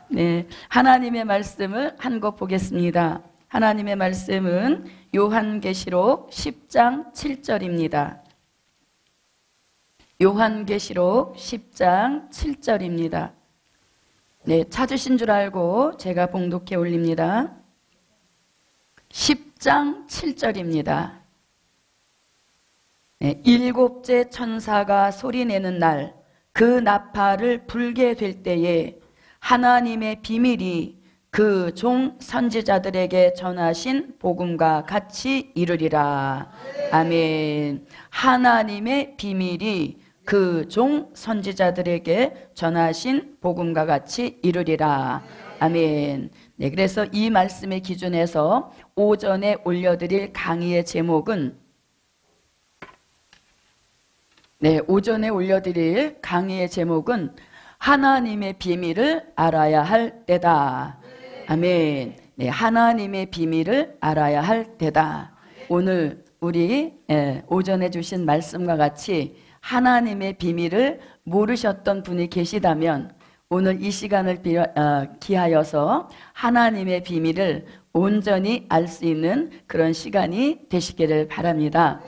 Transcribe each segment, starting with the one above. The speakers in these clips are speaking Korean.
네, 하나님의 말씀을 한 것 보겠습니다. 하나님의 말씀은 요한계시록 10장 7절입니다. 요한계시록 10장 7절입니다. 네, 찾으신 줄 알고 제가 봉독해 올립니다. 10장 7절입니다. 네, 일곱째 천사가 소리내는 날, 그 나팔을 불게 될 때에 하나님의 비밀이 그 종 선지자들에게 전하신 복음과 같이 이루리라. 아멘. 하나님의 비밀이 그 종 선지자들에게 전하신 복음과 같이 이루리라. 아멘. 네, 그래서 이 말씀의 기준에서 오전에 올려드릴 강의의 제목은 오전에 올려드릴 강의의 제목은 하나님의 비밀을 알아야 할 때다. 아멘. 네, 하나님의 비밀을 알아야 할 때다. 오늘 우리 오전에 주신 말씀과 같이 하나님의 비밀을 모르셨던 분이 계시다면 오늘 이 시간을 기하여서 하나님의 비밀을 온전히 알 수 있는 그런 시간이 되시기를 바랍니다.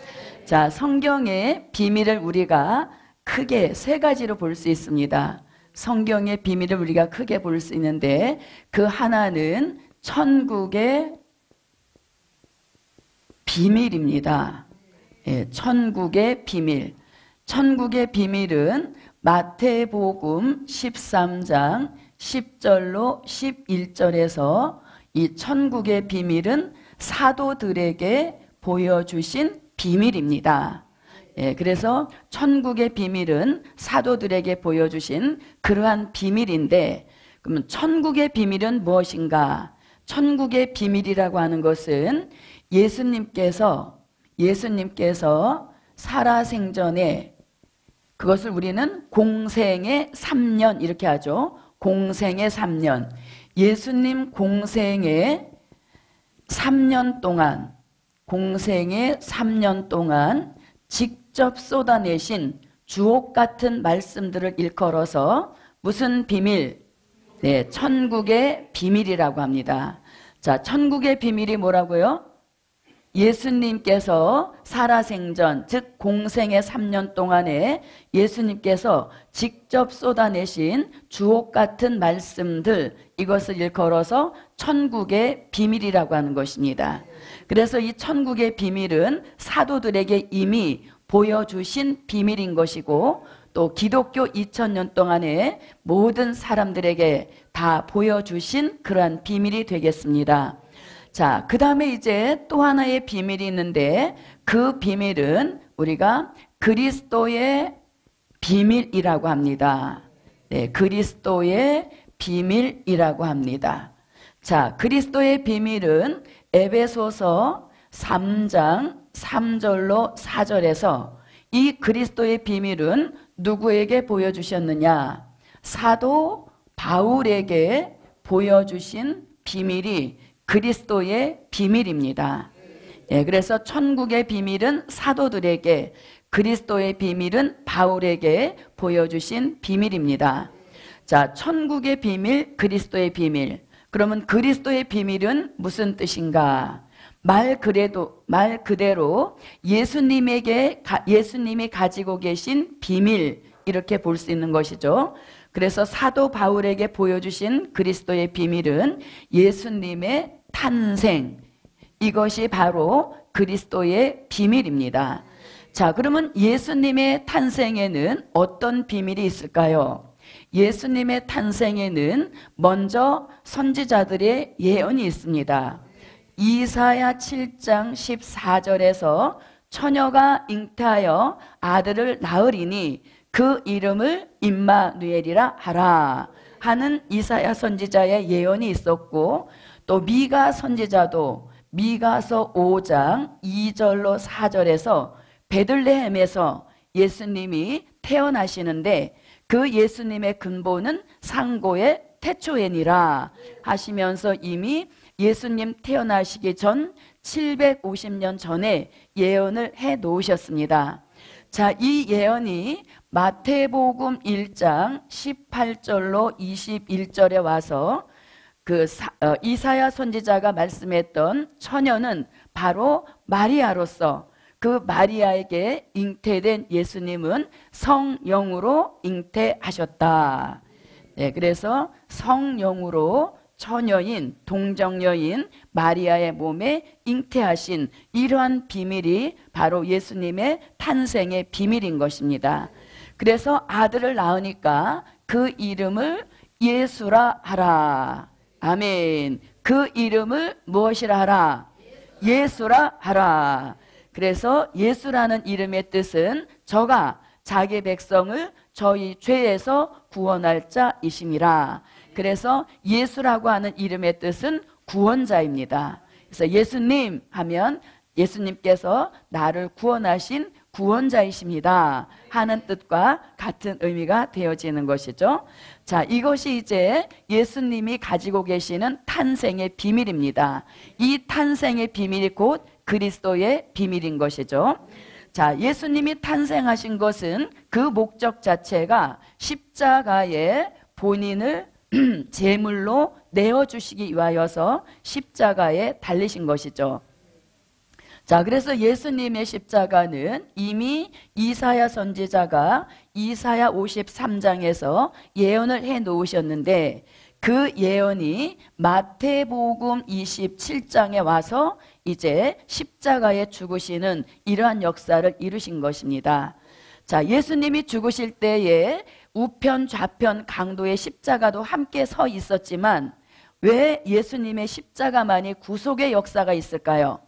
자, 성경의 비밀을 우리가 크게 세 가지로 볼 수 있습니다. 성경의 비밀을 우리가 크게 볼 수 있는데 그 하나는 천국의 비밀입니다. 천국의 비밀. 천국의 비밀은 마태복음 13장 10절로 11절에서 이 천국의 비밀은 사도들에게 보여주신 비밀입니다. 그래서 천국의 비밀은 사도들에게 보여주신 그러한 비밀인데, 그러면 천국의 비밀은 무엇인가? 천국의 비밀이라고 하는 것은 예수님께서 살아생전에, 그것을 우리는 공생의 3년 이렇게 하죠. 공생의 3년. 예수님 공생의 3년 동안 직접 쏟아내신 주옥 같은 말씀들을 일컬어서 무슨 비밀? 네, 천국의 비밀이라고 합니다. 자, 천국의 비밀이 뭐라고요? 예수님께서 살아생전, 즉 공생의 3년 동안에 예수님께서 직접 쏟아내신 주옥 같은 말씀들, 이것을 일컬어서 천국의 비밀이라고 하는 것입니다. 그래서 이 천국의 비밀은 사도들에게 이미 보여주신 비밀인 것이고, 또 기독교 2000년 동안에 모든 사람들에게 다 보여주신 그러한 비밀이 되겠습니다. 자, 그 다음에 이제 또 하나의 비밀이 있는데, 그 비밀은 우리가 그리스도의 비밀이라고 합니다. 네, 그리스도의 비밀이라고 합니다. 자, 그리스도의 비밀은 에베소서 3장 3절로 4절에서 이 그리스도의 비밀은 누구에게 보여주셨느냐? 사도 바울에게 보여주신 비밀이 그리스도의 비밀입니다. 그래서 천국의 비밀은 사도들에게, 그리스도의 비밀은 바울에게 보여주신 비밀입니다. 자, 천국의 비밀, 그리스도의 비밀. 그러면 그리스도의 비밀은 무슨 뜻인가? 말 그대로 예수님이 가지고 계신 비밀, 이렇게 볼 수 있는 것이죠. 그래서 사도 바울에게 보여주신 그리스도의 비밀은 예수님의 탄생, 이것이 바로 그리스도의 비밀입니다. 자, 그러면 예수님의 탄생에는 어떤 비밀이 있을까요? 예수님의 탄생에는 먼저 선지자들의 예언이 있습니다. 이사야 7장 14절에서 처녀가 잉태하여 아들을 낳으리니 그 이름을 임마누엘이라 하라 하는 이사야 선지자의 예언이 있었고, 또 미가 선지자도 미가서 5장 2절로 4절에서 베들레헴에서 예수님이 태어나시는데 그 예수님의 근본은 상고의 태초에니라 하시면서 이미 예수님 태어나시기 전 750년 전에 예언을 해 놓으셨습니다. 자, 이 예언이 마태복음 1장 18절로 21절에 와서 이사야 선지자가 말씀했던 처녀는 바로 마리아로서 그 마리아에게 잉태된 예수님은 성령으로 잉태하셨다. 네, 그래서 성령으로 처녀인 동정녀인 마리아의 몸에 잉태하신 이러한 비밀이 바로 예수님의 탄생의 비밀인 것입니다. 그래서 아들을 낳으니까 그 이름을 예수라 하라. 아멘. 그 이름을 무엇이라 하라? 예수라 하라. 그래서 예수라는 이름의 뜻은 저가 자기 백성을 저희 죄에서 구원할 자이심이라. 그래서 예수라고 하는 이름의 뜻은 구원자입니다. 그래서 예수님 하면 예수님께서 나를 구원하신 구원자이십니다 하는 뜻과 같은 의미가 되어지는 것이죠. 자, 이것이 이제 예수님이 가지고 계시는 탄생의 비밀입니다. 이 탄생의 비밀이 곧 그리스도의 비밀인 것이죠. 자, 예수님이 탄생하신 것은 그 목적 자체가 십자가에 본인을 제물로 내어주시기 위하여서 십자가에 달리신 것이죠. 자, 그래서 예수님의 십자가는 이미 이사야 선지자가 이사야 53장에서 예언을 해 놓으셨는데 그 예언이 마태복음 27장에 와서 이제 십자가에 죽으시는 이러한 역사를 이루신 것입니다. 자, 예수님이 죽으실 때에 우편 좌편 강도의 십자가도 함께 서 있었지만 왜 예수님의 십자가만이 구속의 역사가 있을까요?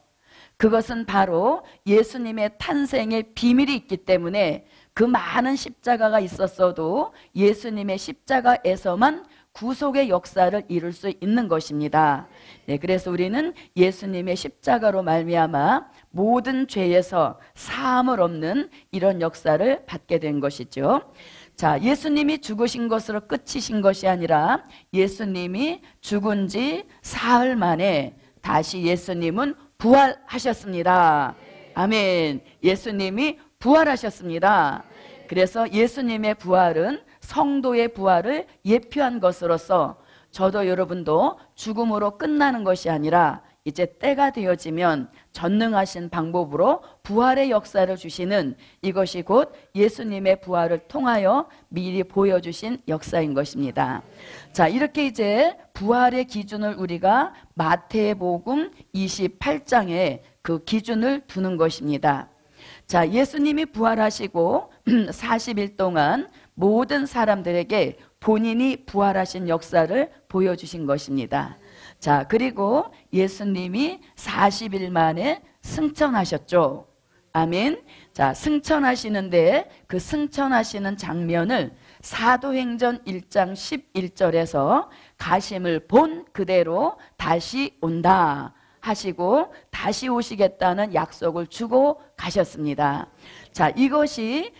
그것은 바로 예수님의 탄생의 비밀이 있기 때문에 그 많은 십자가가 있었어도 예수님의 십자가에서만 구속의 역사를 이룰 수 있는 것입니다. 네, 그래서 우리는 예수님의 십자가로 말미암아 모든 죄에서 사함을 얻는 이런 역사를 받게 된 것이죠. 자, 예수님이 죽으신 것으로 끝이신 것이 아니라 예수님이 죽은 지 사흘 만에 다시 예수님은 부활하셨습니다. 아멘. 예수님이 부활하셨습니다. 그래서 예수님의 부활은 성도의 부활을 예표한 것으로서 저도 여러분도 죽음으로 끝나는 것이 아니라 이제 때가 되어지면 전능하신 방법으로 부활의 역사를 주시는 이것이 곧 예수님의 부활을 통하여 미리 보여주신 역사인 것입니다. 자, 이렇게 이제 부활의 기준을 우리가 마태복음 28장에 그 기준을 두는 것입니다. 자, 예수님이 부활하시고 40일 동안 모든 사람들에게 본인이 부활하신 역사를 보여주신 것입니다. 자, 그리고 예수님이 40일 만에 승천하셨죠. 아멘. 자, 승천하시는데 그 승천하시는 장면을 사도행전 1장 11절에서 가심을 본 그대로 다시 온다 하시고 다시 오시겠다는 약속을 주고 가셨습니다. 자, 이것이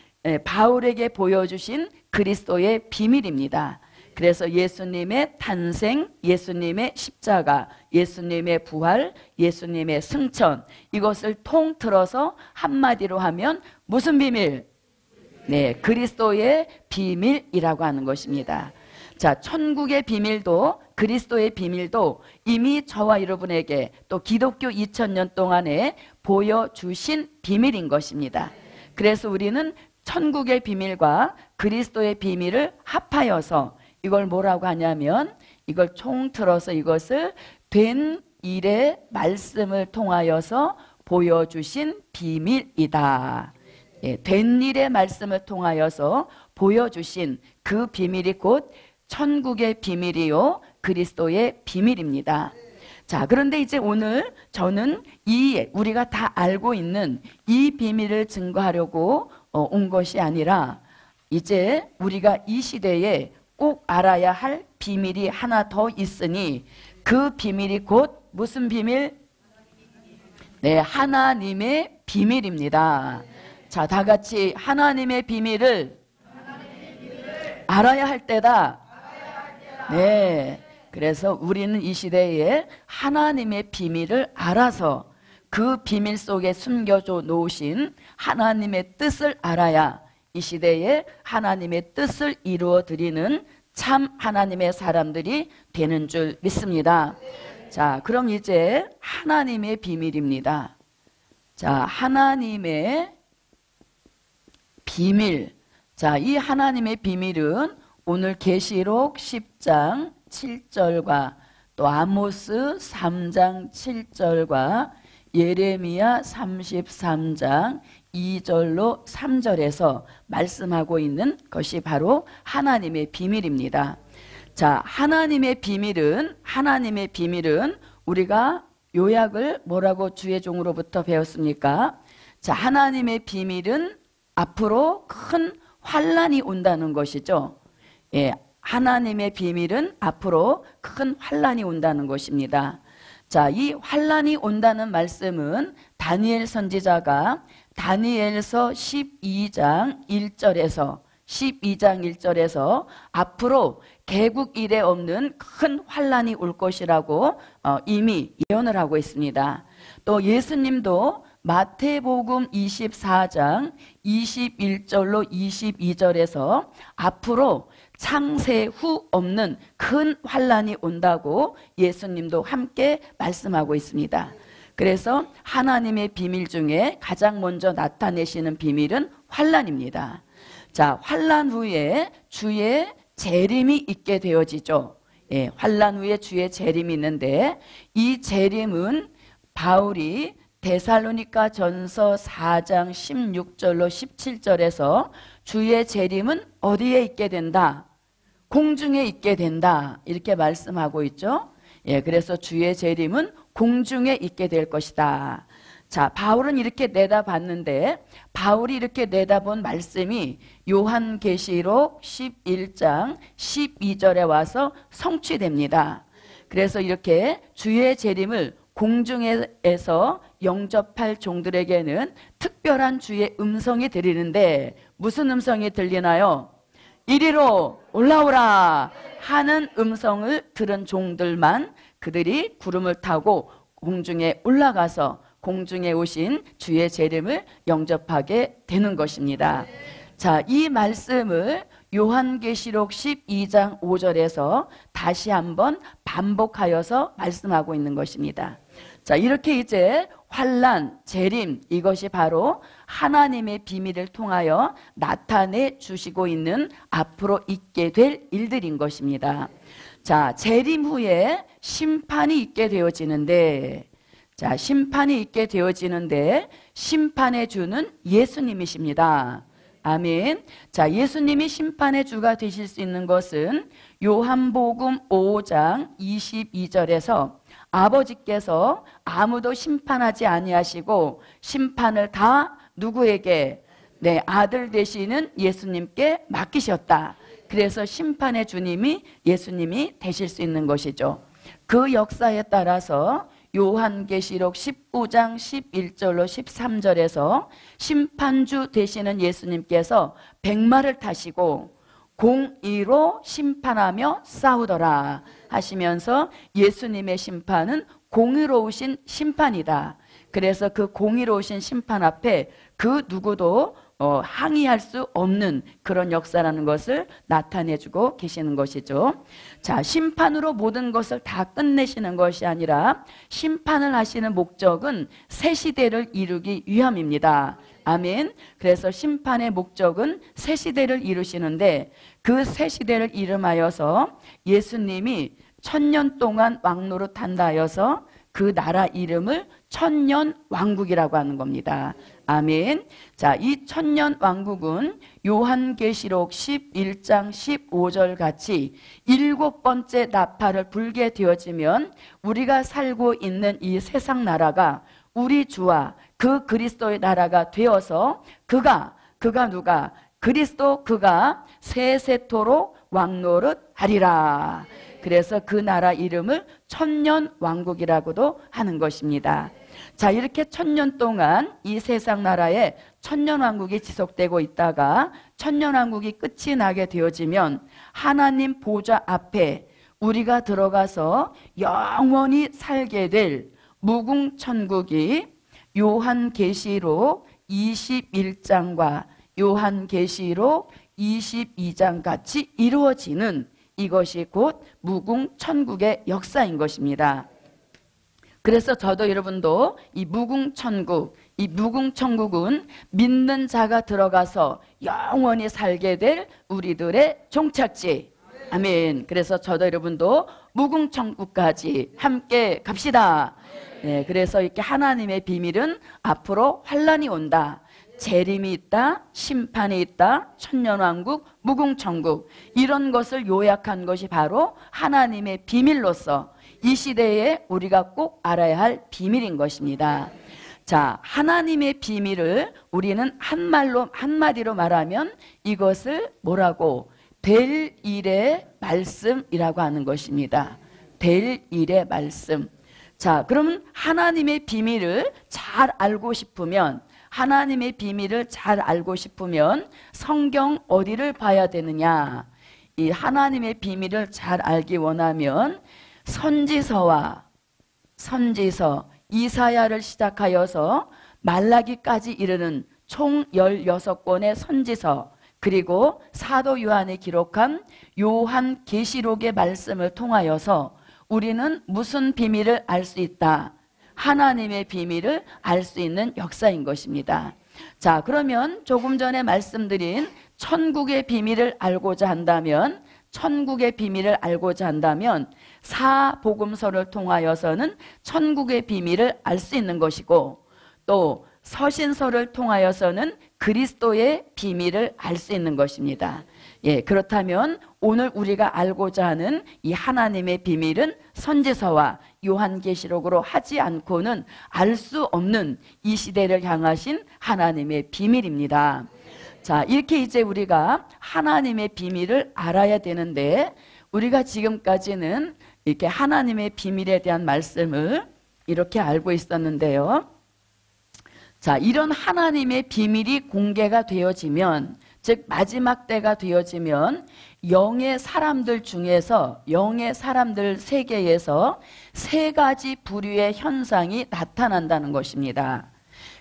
바울에게 보여주신 그리스도의 비밀입니다. 그래서 예수님의 탄생, 예수님의 십자가, 예수님의 부활, 예수님의 승천, 이것을 통틀어서 한마디로 하면 무슨 비밀? 네, 그리스도의 비밀이라고 하는 것입니다. 자, 천국의 비밀도 그리스도의 비밀도 이미 저와 여러분에게 또 기독교 2000년 동안에 보여주신 비밀인 것입니다. 그래서 우리는 천국의 비밀과 그리스도의 비밀을 합하여서 이걸 뭐라고 하냐면 이걸 총틀어서 이것을 된 일의 말씀을 통하여서 보여주신 비밀이다. 예, 된 일의 말씀을 통하여서 보여주신 그 비밀이 곧 천국의 비밀이요 그리스도의 비밀입니다. 자, 그런데 이제 오늘 저는 우리가 다 알고 있는 이 비밀을 증거하려고 온 것이 아니라 이제 우리가 이 시대에 꼭 알아야 할 비밀이 하나 더 있으니 그 비밀이 곧 무슨 비밀? 네, 하나님의 비밀입니다. 자, 다 같이 하나님의 비밀을 알아야 할 때다. 네, 그래서 우리는 이 시대에 하나님의 비밀을 알아서 그 비밀 속에 숨겨져 놓으신 하나님의 뜻을 알아야 이 시대에 하나님의 뜻을 이루어 드리는 참 하나님의 사람들이 되는 줄 믿습니다. 자, 그럼 이제 하나님의 비밀입니다. 자, 하나님의 비밀. 자, 이 하나님의 비밀은 오늘 계시록 10장 7절과 또 아모스 3장 7절과 예레미야 33장 2절로 3절에서 말씀하고 있는 것이 바로 하나님의 비밀입니다. 자, 하나님의 비밀은 우리가 요약을 뭐라고 주의 종으로부터 배웠습니까? 자, 하나님의 비밀은 앞으로 큰 환란이 온다는 것이죠. 예, 하나님의 비밀은 앞으로 큰 환란이 온다는 것입니다. 자, 이 환란이 온다는 말씀은 다니엘 선지자가 다니엘서 12장 1절에서 앞으로 개국 이래 없는 큰 환란이 올 것이라고 이미 예언을 하고 있습니다. 또 예수님도 마태복음 24장 21절로 22절에서 앞으로 창세 후 없는 큰 환란이 온다고 예수님도 함께 말씀하고 있습니다. 그래서 하나님의 비밀 중에 가장 먼저 나타내시는 비밀은 환란입니다. 자, 환란 후에 주의 재림이 있게 되어지죠. 예, 환란 후에 주의 재림이 있는데 이 재림은 바울이 데살로니가 전서 4장 16절로 17절에서 주의 재림은 어디에 있게 된다? 공중에 있게 된다. 이렇게 말씀하고 있죠. 예, 그래서 주의 재림은 공중에 있게 될 것이다. 자, 바울은 이렇게 내다봤는데 바울이 이렇게 내다본 말씀이 요한계시록 11장 12절에 와서 성취됩니다. 그래서 이렇게 주의 재림을 공중에서 영접할 종들에게는 특별한 주의 음성이 들리는데 무슨 음성이 들리나요? 이리로 올라오라 하는 음성을 들은 종들만 그들이 구름을 타고 공중에 올라가서 공중에 오신 주의 재림을 영접하게 되는 것입니다. 자, 이 말씀을 요한계시록 12장 5절에서 다시 한번 반복하여서 말씀하고 있는 것입니다. 자, 이렇게 이제 환란, 재림, 이것이 바로 하나님의 비밀을 통하여 나타내 주시고 있는 앞으로 있게 될 일들인 것입니다. 자, 재림 후에 심판이 있게 되어지는데, 자, 심판이 있게 되어지는데 심판의 주는 예수님이십니다. 아멘. 자, 예수님이 심판의 주가 되실 수 있는 것은 요한복음 5장 22절에서 아버지께서 아무도 심판하지 아니하시고 심판을 다 누구에게? 네, 아들 되시는 예수님께 맡기셨다. 그래서 심판의 주님이 예수님이 되실 수 있는 것이죠. 그 역사에 따라서 요한계시록 19장 11절로 13절에서 심판주 되시는 예수님께서 백마를 타시고 공의로 심판하며 싸우더라 하시면서 예수님의 심판은 공의로우신 심판이다. 그래서 그 공의로우신 심판 앞에 그 누구도 항의할 수 없는 그런 역사라는 것을 나타내주고 계시는 것이죠. 자, 심판으로 모든 것을 다 끝내시는 것이 아니라 심판을 하시는 목적은 새 시대를 이루기 위함입니다. 아멘. 그래서 심판의 목적은 새 시대를 이루시는데 그 새 시대를 이름하여서 예수님이 1000년 동안 왕노릇 한다 하여서 그 나라 이름을 천년왕국이라고 하는 겁니다. 아멘. 자, 이 천년왕국은 요한계시록 11장 15절 같이 7번째 나팔을 불게 되어지면 우리가 살고 있는 이 세상 나라가 우리 주와 그 그리스도의 나라가 되어서 그가 누가? 그리스도 그가 세세토록 왕노릇 하리라. 그래서 그 나라 이름을 천년왕국이라고도 하는 것입니다. 자, 이렇게 1000년 동안 이 세상 나라에 천년왕국이 지속되고 있다가 천년왕국이 끝이 나게 되어지면 하나님 보좌 앞에 우리가 들어가서 영원히 살게 될 무궁천국이 요한계시록 21장과 요한계시록 22장 같이 이루어지는 이것이 곧 무궁천국의 역사인 것입니다. 그래서 저도 여러분도 이 무궁천국, 이 무궁천국은 믿는 자가 들어가서 영원히 살게 될 우리들의 종착지. 아멘. 그래서 저도 여러분도 무궁천국까지 함께 갑시다. 네, 그래서 이렇게 하나님의 비밀은 앞으로 환란이 온다, 재림이 있다, 심판이 있다, 천년왕국, 무궁천국, 이런 것을 요약한 것이 바로 하나님의 비밀로서 이 시대에 우리가 꼭 알아야 할 비밀인 것입니다. 자, 하나님의 비밀을 우리는 한마디로 말하면 이것을 뭐라고? 될 일의 말씀이라고 하는 것입니다. 될 일의 말씀. 자, 그러면 하나님의 비밀을 잘 알고 싶으면, 하나님의 비밀을 잘 알고 싶으면 성경 어디를 봐야 되느냐? 이 하나님의 비밀을 잘 알기 원하면 선지서, 이사야를 시작하여서 말라기까지 이르는 총 16권의 선지서, 그리고 사도 요한이 기록한 요한계시록의 말씀을 통하여서 우리는 무슨 비밀을 알 수 있다? 하나님의 비밀을 알 수 있는 역사인 것입니다. 자, 그러면 조금 전에 말씀드린 천국의 비밀을 알고자 한다면, 사복음서를 통하여서는 천국의 비밀을 알 수 있는 것이고, 또 서신서를 통하여서는 그리스도의 비밀을 알 수 있는 것입니다. 예, 그렇다면 오늘 우리가 알고자 하는 이 하나님의 비밀은 선지서와 요한계시록으로 하지 않고는 알 수 없는 이 시대를 향하신 하나님의 비밀입니다. 자, 이렇게 이제 우리가 하나님의 비밀을 알아야 되는데, 우리가 지금까지는 이렇게 하나님의 비밀에 대한 말씀을 이렇게 알고 있었는데요. 자, 이런 하나님의 비밀이 공개가 되어지면, 즉 마지막 때가 되어지면 영의 사람들 중에서, 영의 사람들 세계에서 세 가지 부류의 현상이 나타난다는 것입니다.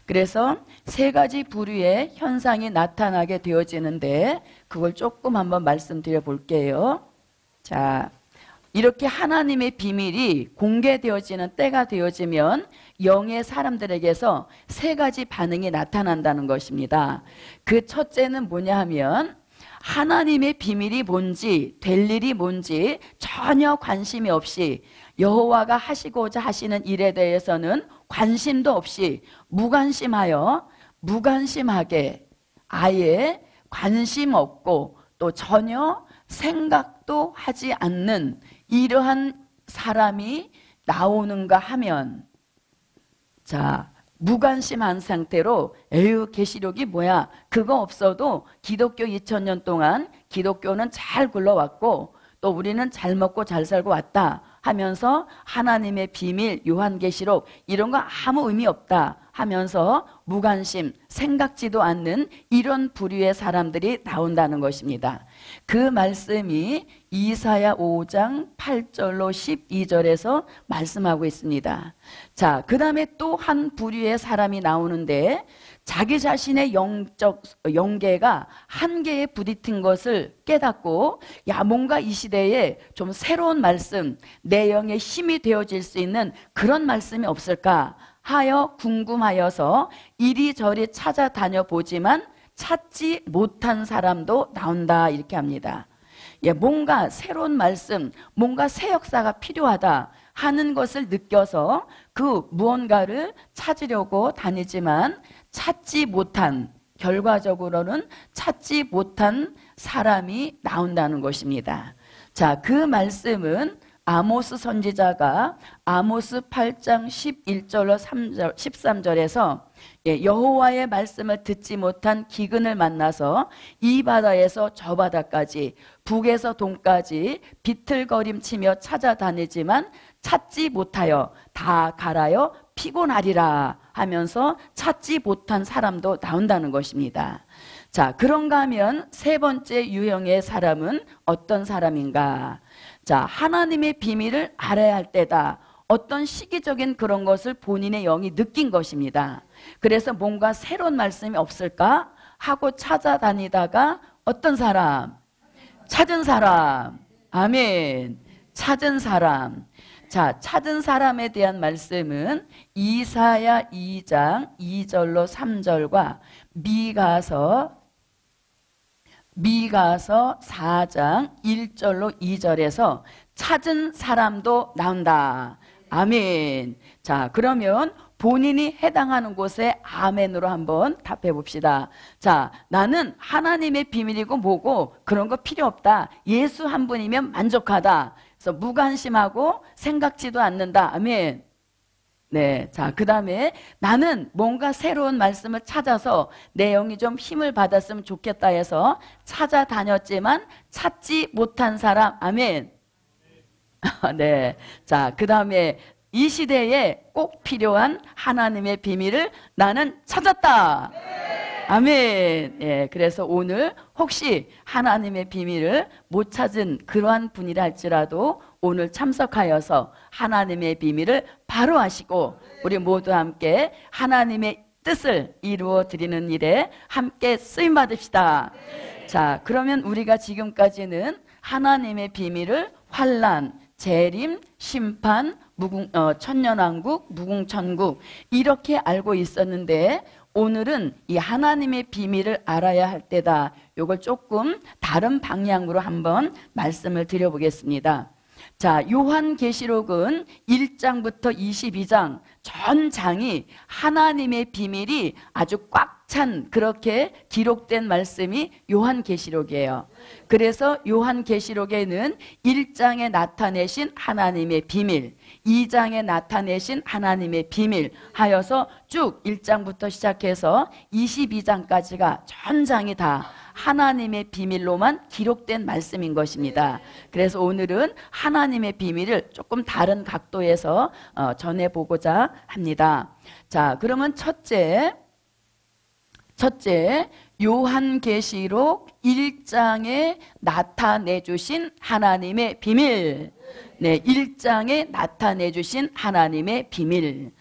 그래서 세 가지 부류의 현상이 나타나게 되어지는데, 그걸 조금 한번 말씀드려 볼게요. 자, 이렇게 하나님의 비밀이 공개되어지는 때가 되어지면 영의 사람들에게서 세 가지 반응이 나타난다는 것입니다. 그 첫째는 뭐냐 하면, 하나님의 비밀이 뭔지, 될 일이 뭔지 전혀 관심이 없이, 여호와가 하시고자 하시는 일에 대해서는 관심도 없이 무관심하게 아예 관심 없고 또 전혀 생각도 하지 않는 이러한 사람이 나오는가 하면, 자, 무관심한 상태로 에휴, 계시록이 뭐야, 그거 없어도 기독교 2000년 동안 기독교는 잘 굴러왔고 또 우리는 잘 먹고 잘 살고 왔다 하면서 하나님의 비밀, 요한계시록 이런 거 아무 의미 없다 하면서 무관심, 생각지도 않는 이런 부류의 사람들이 나온다는 것입니다. 그 말씀이 이사야 5장 8절로 12절에서 말씀하고 있습니다. 자, 그 다음에 또 한 부류의 사람이 나오는데, 자기 자신의 영적 영계가 한계에 부딪힌 것을 깨닫고, 야, 뭔가 이 시대에 좀 새로운 말씀, 내 영의 힘이 되어질 수 있는 그런 말씀이 없을까 하여 궁금하여서 이리저리 찾아다녀 보지만 찾지 못한 사람도 나온다, 이렇게 합니다. 예, 뭔가 새로운 말씀, 뭔가 새 역사가 필요하다 하는 것을 느껴서 그 무언가를 찾으려고 다니지만 찾지 못한, 결과적으로는 찾지 못한 사람이 나온다는 것입니다. 자, 그 말씀은 아모스 선지자가 아모스 8장 11절로 13절에서 여호와의 말씀을 듣지 못한 기근을 만나서 이 바다에서 저 바다까지, 북에서 동까지 비틀거림치며 찾아다니지만 찾지 못하여 다 갈아여 피곤하리라 하면서 찾지 못한 사람도 나온다는 것입니다. 자, 그런가 하면 세 번째 유형의 사람은 어떤 사람인가? 자, 하나님의 비밀을 알아야 할 때다. 어떤 시기적인 그런 것을 본인의 영이 느낀 것입니다. 그래서 뭔가 새로운 말씀이 없을까 하고 찾아다니다가 어떤 사람? 찾은 사람. 아멘. 찾은 사람. 자, 찾은 사람에 대한 말씀은 이사야 2장 2절로 3절과 미가서 4장 1절로 2절에서 찾은 사람도 나온다. 아멘. 자, 그러면 본인이 해당하는 곳에 아멘으로 한번 답해 봅시다. 자, 나는 하나님의 비밀이고 뭐고 그런 거 필요 없다. 예수 한 분이면 만족하다. 그래서 무관심하고 생각지도 않는다. 아멘. 네, 자, 그 다음에 나는 뭔가 새로운 말씀을 찾아서 내 영이 좀 힘을 받았으면 좋겠다 해서 찾아다녔지만 찾지 못한 사람. 아멘. 네, 자, 그 다음에 이 시대에 꼭 필요한 하나님의 비밀을 나는 찾았다. 아멘. 예, 그래서 오늘 혹시 하나님의 비밀을 못 찾은 그러한 분이라 할지라도 오늘 참석하여서 하나님의 비밀을 바로 아시고 우리 모두 함께 하나님의 뜻을 이루어 드리는 일에 함께 쓰임 받읍시다. 자, 그러면 우리가 지금까지는 하나님의 비밀을 환난, 재림, 심판, 천년왕국, 무궁천국 이렇게 알고 있었는데 오늘은 이 하나님의 비밀을 알아야 할 때다. 이걸 조금 다른 방향으로 한번 말씀을 드려보겠습니다. 자, 요한계시록은 1장부터 22장 전 장이 하나님의 비밀이 아주 꽉 찬 그렇게 기록된 말씀이 요한계시록이에요. 그래서 요한계시록에는 1장에 나타내신 하나님의 비밀, 2장에 나타내신 하나님의 비밀 하여서 쭉 1장부터 시작해서 22장까지가 전 장이 다 하나님의 비밀로만 기록된 말씀인 것입니다. 그래서 오늘은 하나님의 비밀을 조금 다른 각도에서 전해보고자 합니다. 자, 그러면 첫째 요한계시록 1장에 나타내 주신 하나님의 비밀. 네, 1장에 나타내 주신 하나님의 비밀.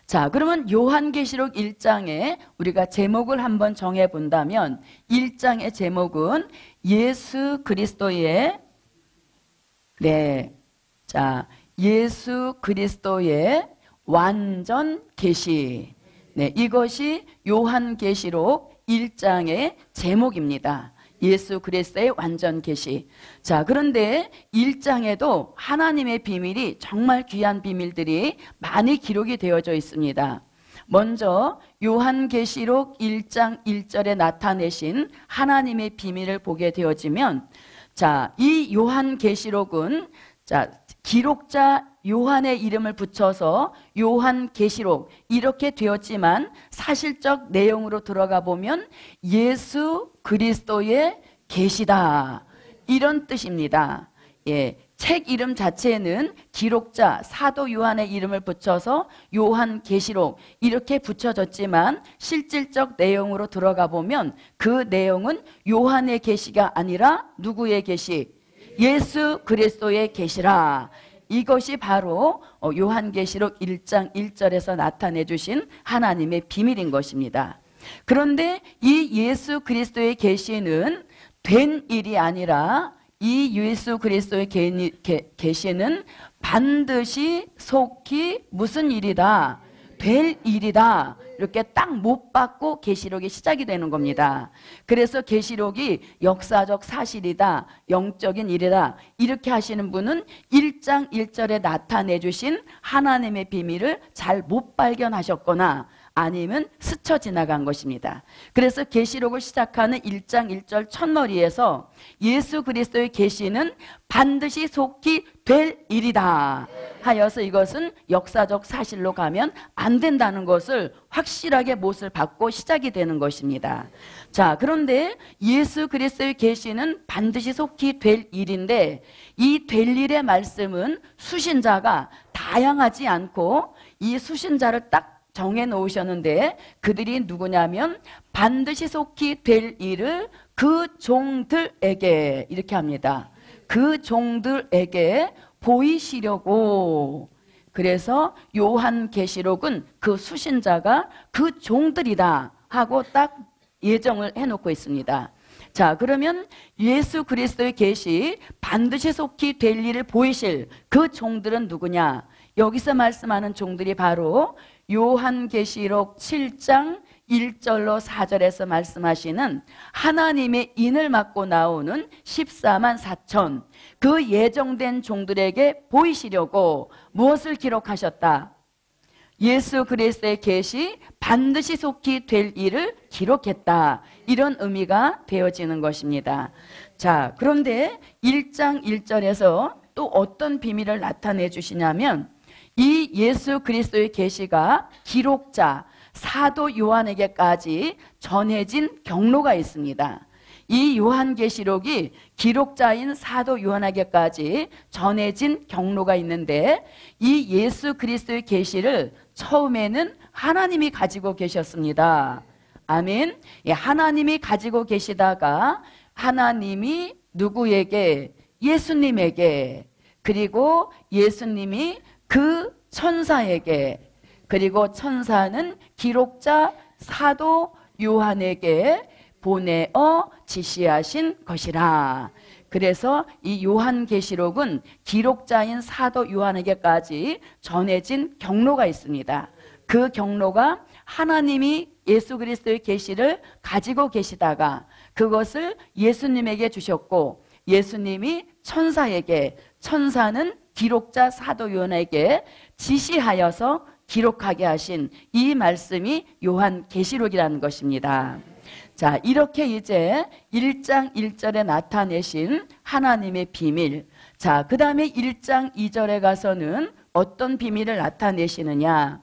자, 그러면 요한계시록 1장에 우리가 제목을 한번 정해 본다면 1장의 제목은 예수 그리스도의 예수 그리스도의 완전 계시. 네, 이것이 요한계시록 1장의 제목입니다. 예수 그리스도의 완전 계시. 자, 그런데 1장에도 하나님의 비밀이 정말 귀한 비밀들이 많이 기록이 되어져 있습니다. 먼저 요한계시록 1장 1절에 나타내신 하나님의 비밀을 보게 되어지면 자, 이 요한계시록은 자, 기록자 요한의 이름을 붙여서 요한계시록 이렇게 되었지만 사실적 내용으로 들어가 보면 예수 그리스도의 계시다 이런 뜻입니다. 예, 책 이름 자체는 기록자 사도 요한의 이름을 붙여서 요한계시록 이렇게 붙여졌지만 실질적 내용으로 들어가 보면 그 내용은 요한의 계시가 아니라 누구의 계시? 예수 그리스도의 계시라. 이것이 바로 요한계시록 1장 1절에서 나타내 주신 하나님의 비밀인 것입니다. 그런데 이 예수 그리스도의 계시는 된 일이 아니라 이 예수 그리스도의 계시는 반드시 속히 무슨 일이다? 될 일이다. 이렇게 딱 못 받고 계시록이 시작이 되는 겁니다. 그래서 계시록이 역사적 사실이다, 영적인 일이다 이렇게 하시는 분은 1장 1절에 나타내 주신 하나님의 비밀을 잘 못 발견하셨거나 아니면 스쳐 지나간 것입니다. 그래서 계시록을 시작하는 1장 1절 첫머리에서 예수 그리스도의 계시는 반드시 속히 될 일이다 하여서 이것은 역사적 사실로 가면 안 된다는 것을 확실하게 못을 받고 시작이 되는 것입니다. 자, 그런데 예수 그리스도의 계시는 반드시 속히 될 일인데 이 될 일의 말씀은 수신자가 다양하지 않고 이 수신자를 딱 정해 놓으셨는데 그들이 누구냐면 반드시 속히 될 일을 그 종들에게 이렇게 합니다. 그 종들에게 보이시려고 그래서 요한계시록은 그 수신자가 그 종들이다 하고 딱 예정을 해놓고 있습니다. 자, 그러면 예수 그리스도의 계시 반드시 속히 될 일을 보이실 그 종들은 누구냐? 여기서 말씀하는 종들이 바로 요한계시록 7장 1절로 4절에서 말씀하시는 하나님의 인을 맡고 나오는 14만 4천, 그 예정된 종들에게 보이시려고 무엇을 기록하셨다? 예수 그리스도의 계시 반드시 속히 될 일을 기록했다. 이런 의미가 되어지는 것입니다. 자, 그런데 1장 1절에서 또 어떤 비밀을 나타내 주시냐면 이 예수 그리스도의 계시가 기록자 사도 요한에게까지 전해진 경로가 있습니다. 이 요한계시록이 기록자인 사도 요한에게까지 전해진 경로가 있는데 이 예수 그리스도의 계시를 처음에는 하나님이 가지고 계셨습니다. 아멘. 예, 하나님이 가지고 계시다가 하나님이 누구에게? 예수님에게, 그리고 예수님이 그 천사에게, 그리고 천사는 기록자 사도 요한에게 보내어 지시하신 것이라. 그래서 이 요한계시록은 기록자인 사도 요한에게까지 전해진 경로가 있습니다. 그 경로가 하나님이 예수 그리스도의 계시를 가지고 계시다가 그것을 예수님에게 주셨고, 예수님이 천사에게, 천사는 기록자 사도 요한에게 지시하여서 기록하게 하신 이 말씀이 요한계시록이라는 것입니다. 자, 이렇게 이제 1장 1절에 나타내신 하나님의 비밀. 자, 그 다음에 1장 2절에 가서는 어떤 비밀을 나타내시느냐?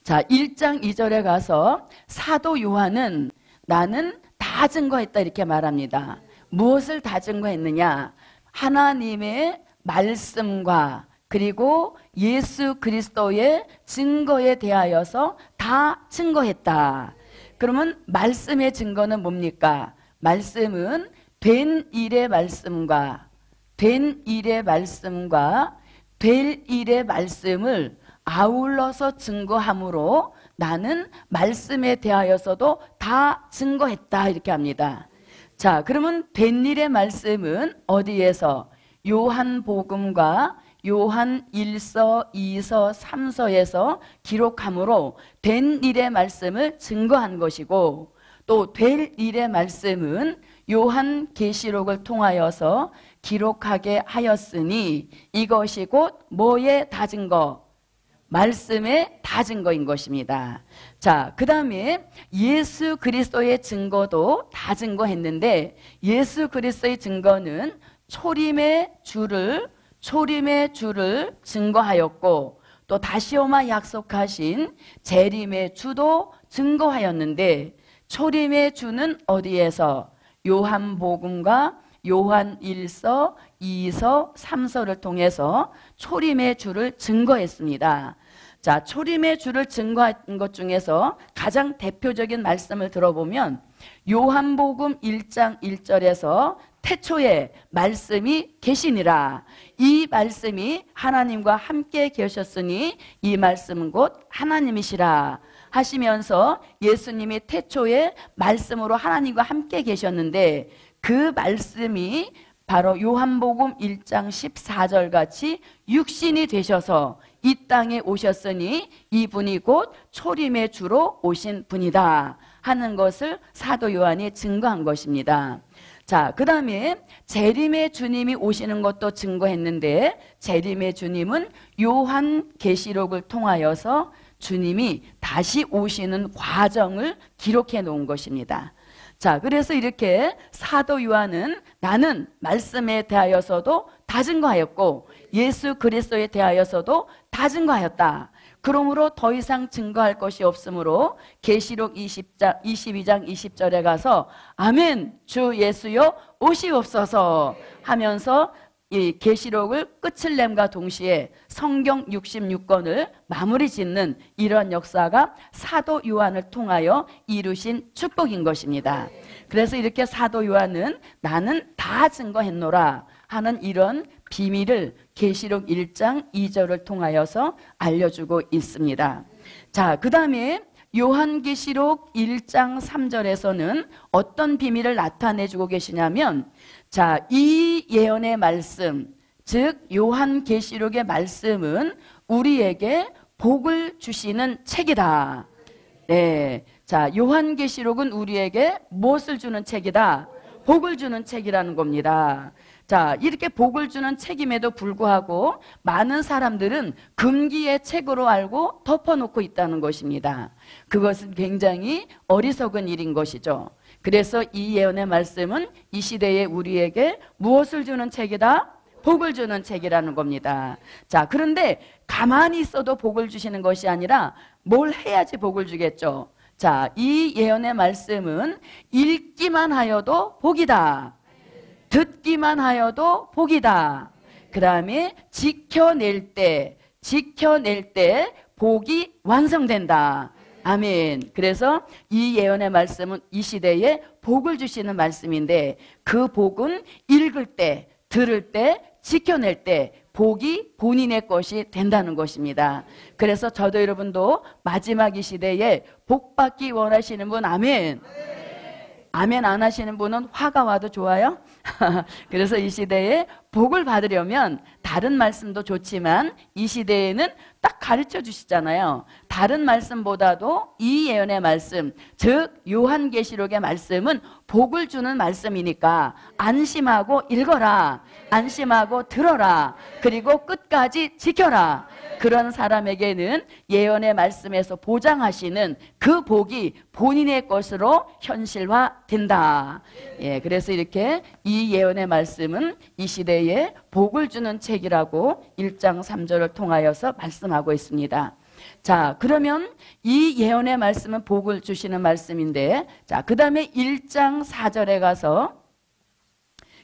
자, 1장 2절에 가서 사도 요한은 나는 다 증거했다 이렇게 말합니다. 무엇을 다 증거했느냐? 하나님의 말씀과 그리고 예수 그리스도의 증거에 대하여서 다 증거했다. 그러면 말씀의 증거는 뭡니까? 말씀은 된 일의 말씀과 된 일의 말씀과 될 일의 말씀을 아울러서 증거함으로 나는 말씀에 대하여서도 다 증거했다 이렇게 합니다. 자, 그러면 된 일의 말씀은 어디에서? 요한복음과 요한 1서, 2서, 3서에서 기록함으로 된 일의 말씀을 증거한 것이고, 또 될 일의 말씀은 요한계시록을 통하여서 기록하게 하였으니 이것이 곧 뭐의 다 증거? 말씀의 다 증거인 것입니다. 자, 그 다음에 예수 그리스도의 증거도 다 증거했는데 예수 그리스도의 증거는 초림의 주를 증거하였고, 또 다시 오마 약속하신 재림의 주도 증거하였는데 초림의 주는 어디에서? 요한복음과 요한 1서, 2서, 3서를 통해서 초림의 주를 증거했습니다. 자, 초림의 주를 증거한 것 중에서 가장 대표적인 말씀을 들어보면 요한복음 1장 1절에서 태초에 말씀이 계시니라. 이 말씀이 하나님과 함께 계셨으니 이 말씀은 곧 하나님이시라 하시면서 예수님이 태초에 말씀으로 하나님과 함께 계셨는데 그 말씀이 바로 요한복음 1장 14절 같이 육신이 되셔서 이 땅에 오셨으니 이분이 곧 초림의 주로 오신 분이다 하는 것을 사도 요한이 증거한 것입니다. 자, 그 다음에 재림의 주님이 오시는 것도 증거했는데 재림의 주님은 요한계시록을 통하여서 주님이 다시 오시는 과정을 기록해 놓은 것입니다. 자, 그래서 이렇게 사도 요한은 나는 말씀에 대하여서도 다 증거하였고 예수 그리스도에 대하여서도 다 증거하였다. 그러므로 더 이상 증거할 것이 없으므로 계시록 22장 20절에 가서 아멘 주 예수여 오시옵소서 하면서 이 계시록을 끝을 냄과 동시에 성경 66권을 마무리 짓는 이런 역사가 사도 요한을 통하여 이루신 축복인 것입니다. 그래서 이렇게 사도 요한은 나는 다 증거했노라 하는 이런 비밀을 계시록 1장 2절을 통하여서 알려주고 있습니다. 자, 그 다음에 요한계시록 1장 3절에서는 어떤 비밀을 나타내주고 계시냐면, 자, 이 예언의 말씀, 즉 요한계시록의 말씀은 우리에게 복을 주시는 책이다. 네, 자, 요한계시록은 우리에게 무엇을 주는 책이다? 복을 주는 책이라는 겁니다. 자, 이렇게 복을 주는 책임에도 불구하고 많은 사람들은 금기의 책으로 알고 덮어놓고 있다는 것입니다. 그것은 굉장히 어리석은 일인 것이죠. 그래서 이 예언의 말씀은 이 시대에 우리에게 무엇을 주는 책이다? 복을 주는 책이라는 겁니다. 자, 그런데 가만히 있어도 복을 주시는 것이 아니라 뭘 해야지 복을 주겠죠. 자, 이 예언의 말씀은 읽기만 하여도 복이다. 듣기만 하여도 복이다. 그 다음에 지켜낼 때 복이 완성된다. 아멘. 그래서 이 예언의 말씀은 이 시대에 복을 주시는 말씀인데, 그 복은 읽을 때, 들을 때, 지켜낼 때 복이 본인의 것이 된다는 것입니다. 그래서 저도 여러분도 마지막 이 시대에 복 받기 원하시는 분, 아멘. 아멘 안 하시는 분은 화가 와도 좋아요? 그래서 이 시대에 복을 받으려면 다른 말씀도 좋지만 이 시대에는 딱 가르쳐 주시잖아요. 다른 말씀보다도 이 예언의 말씀, 즉 요한계시록의 말씀은 복을 주는 말씀이니까 안심하고 읽어라, 안심하고 들어라, 그리고 끝까지 지켜라. 그런 사람에게는 예언의 말씀에서 보장하시는 그 복이 본인의 것으로 현실화된다. 예, 그래서 이렇게 이 예언의 말씀은 이 시대에 복을 주는 책이라고 1장 3절을 통하여서 말씀하고 있습니다. 자, 그러면 이 예언의 말씀은 복을 주시는 말씀인데, 자, 그 다음에 1장 4절에 가서,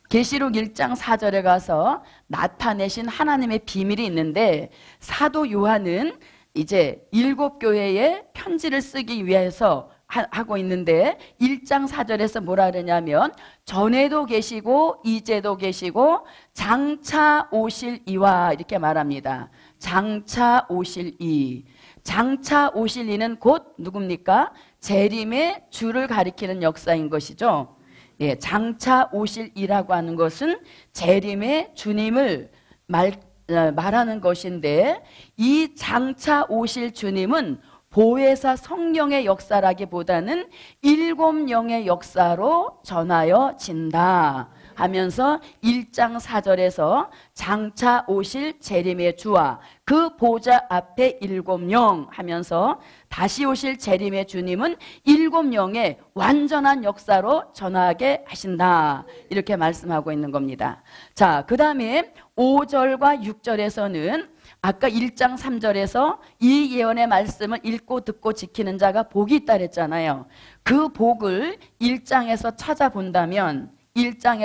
계시록 1장 4절에 가서 나타내신 하나님의 비밀이 있는데, 사도 요한은 이제 7교회에 편지를 쓰기 위해서 하고 있는데 1장 4절에서 뭐라 그러냐면, 전에도 계시고 이제도 계시고 장차 오실 이와 이렇게 말합니다. 장차 오실 이. 장차 오실 이는 곧 누굽니까? 재림의 주를 가리키는 역사인 것이죠. 예, 장차 오실 이라고 하는 것은 재림의 주님을 말하는 것인데, 이 장차 오실 주님은 보혜사 성령의 역사라기보다는 7영의 역사로 전하여진다 하면서 1장 4절에서 장차 오실 재림의 주와 그 보좌 앞에 7영 하면서 다시 오실 재림의 주님은 7영의 완전한 역사로 전하게 하신다, 이렇게 말씀하고 있는 겁니다. 자, 그 다음에 5절과 6절에서는 아까 1장 3절에서 이 예언의 말씀을 읽고 듣고 지키는 자가 복이 있다 그랬잖아요. 그 복을 1장에서 찾아본다면 1장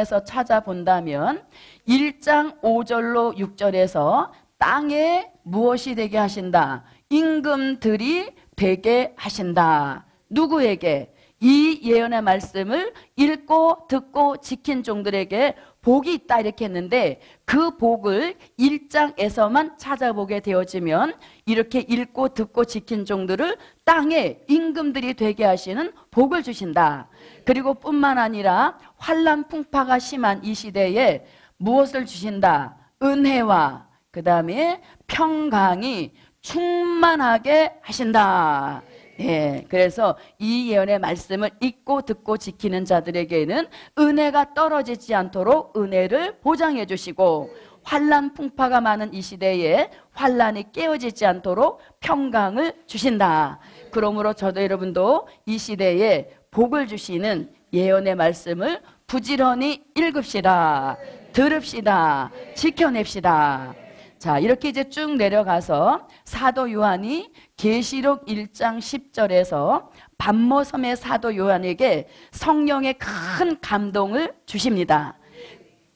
5절로 6절에서 땅에 무엇이 되게 하신다? 임금들이 되게 하신다. 누구에게? 이 예언의 말씀을 읽고 듣고 지킨 종들에게 복이 있다 이렇게 했는데, 그 복을 1장에서만 찾아보게 되어지면 이렇게 읽고 듣고 지킨 종들을 땅에 임금들이 되게 하시는 복을 주신다. 그리고 뿐만 아니라 환난 풍파가 심한 이 시대에 무엇을 주신다? 은혜와 그 다음에 평강이 충만하게 하신다. 예, 그래서 이 예언의 말씀을 읽고 듣고 지키는 자들에게는 은혜가 떨어지지 않도록 은혜를 보장해 주시고, 환난 풍파가 많은 이 시대에 환난이 깨어지지 않도록 평강을 주신다. 그러므로 저도 여러분도 이 시대에 복을 주시는 예언의 말씀을 부지런히 읽읍시다, 들읍시다, 지켜냅시다. 자, 이렇게 이제 쭉 내려가서 사도 요한이 계시록 1장 10절에서 반모섬의 사도 요한에게 성령의 큰 감동을 주십니다.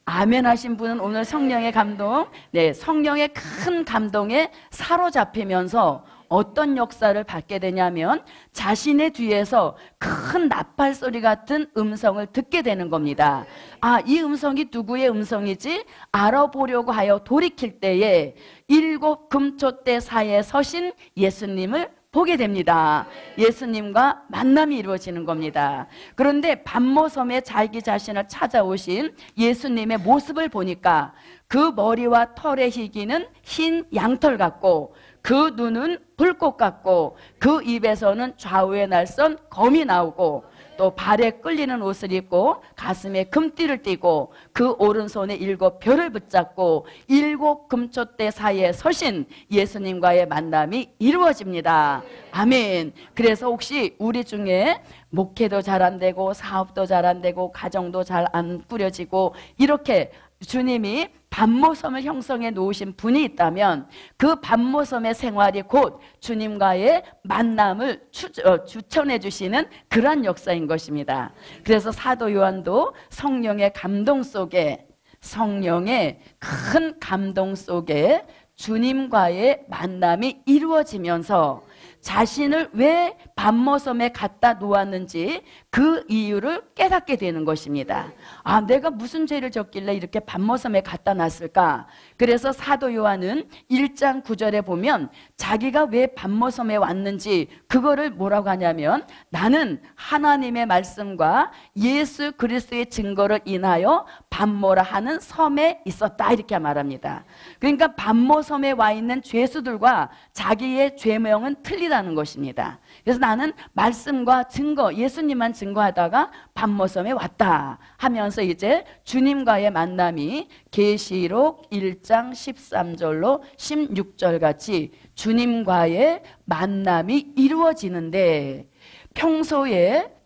아멘 하신 분은 오늘 성령의 감동, 네, 성령의 큰 감동에 사로잡히면서 어떤 역사를 받게 되냐면 자신의 뒤에서 큰 나팔 소리 같은 음성을 듣게 되는 겁니다. 아, 이 음성이 누구의 음성이지? 알아보려고 하여 돌이킬 때에 7 금초대 사이에 서신 예수님을 보게 됩니다. 예수님과 만남이 이루어지는 겁니다. 그런데 밤모섬에 자기 자신을 찾아오신 예수님의 모습을 보니까 그 머리와 털의 희기는 흰 양털 같고 그 눈은 불꽃 같고 그 입에서는 좌우에 날선 검이 나오고 또 발에 끌리는 옷을 입고 가슴에 금띠를 띠고 그 오른손에 7 별을 붙잡고 7 금초대 사이에 서신 예수님과의 만남이 이루어집니다. 아멘. 그래서 혹시 우리 중에 목회도 잘 안 되고 사업도 잘 안 되고 가정도 잘 안 꾸려지고 이렇게 주님이 밤모섬을 형성해 놓으신 분이 있다면 그 밤모섬의 생활이 곧 주님과의 만남을 추천해 주시는 그런 역사인 것입니다. 그래서 사도 요한도 성령의 감동 속에, 성령의 큰 감동 속에 주님과의 만남이 이루어지면서 자신을 왜 밤모섬에 갖다 놓았는지 그 이유를 깨닫게 되는 것입니다. 아, 내가 무슨 죄를 졌길래 이렇게 밤모섬에 갖다 놨을까? 그래서 사도 요한은 1장 9절에 보면 자기가 왜 밤모섬에 왔는지 그거를 뭐라고 하냐면 나는 하나님의 말씀과 예수 그리스도의 증거를 인하여 밤모라 하는 섬에 있었다 이렇게 말합니다. 그러니까 밤모섬에 와 있는 죄수들과 자기의 죄명은 틀리다는 것입니다. 그래서 나는 말씀과 증거, 예수님만 증거하다가 밤모섬에 왔다 하면서 이제 주님과의 만남이 계시록 1장 13절로 16절 같이 주님과의 만남이 이루어지는데 평소에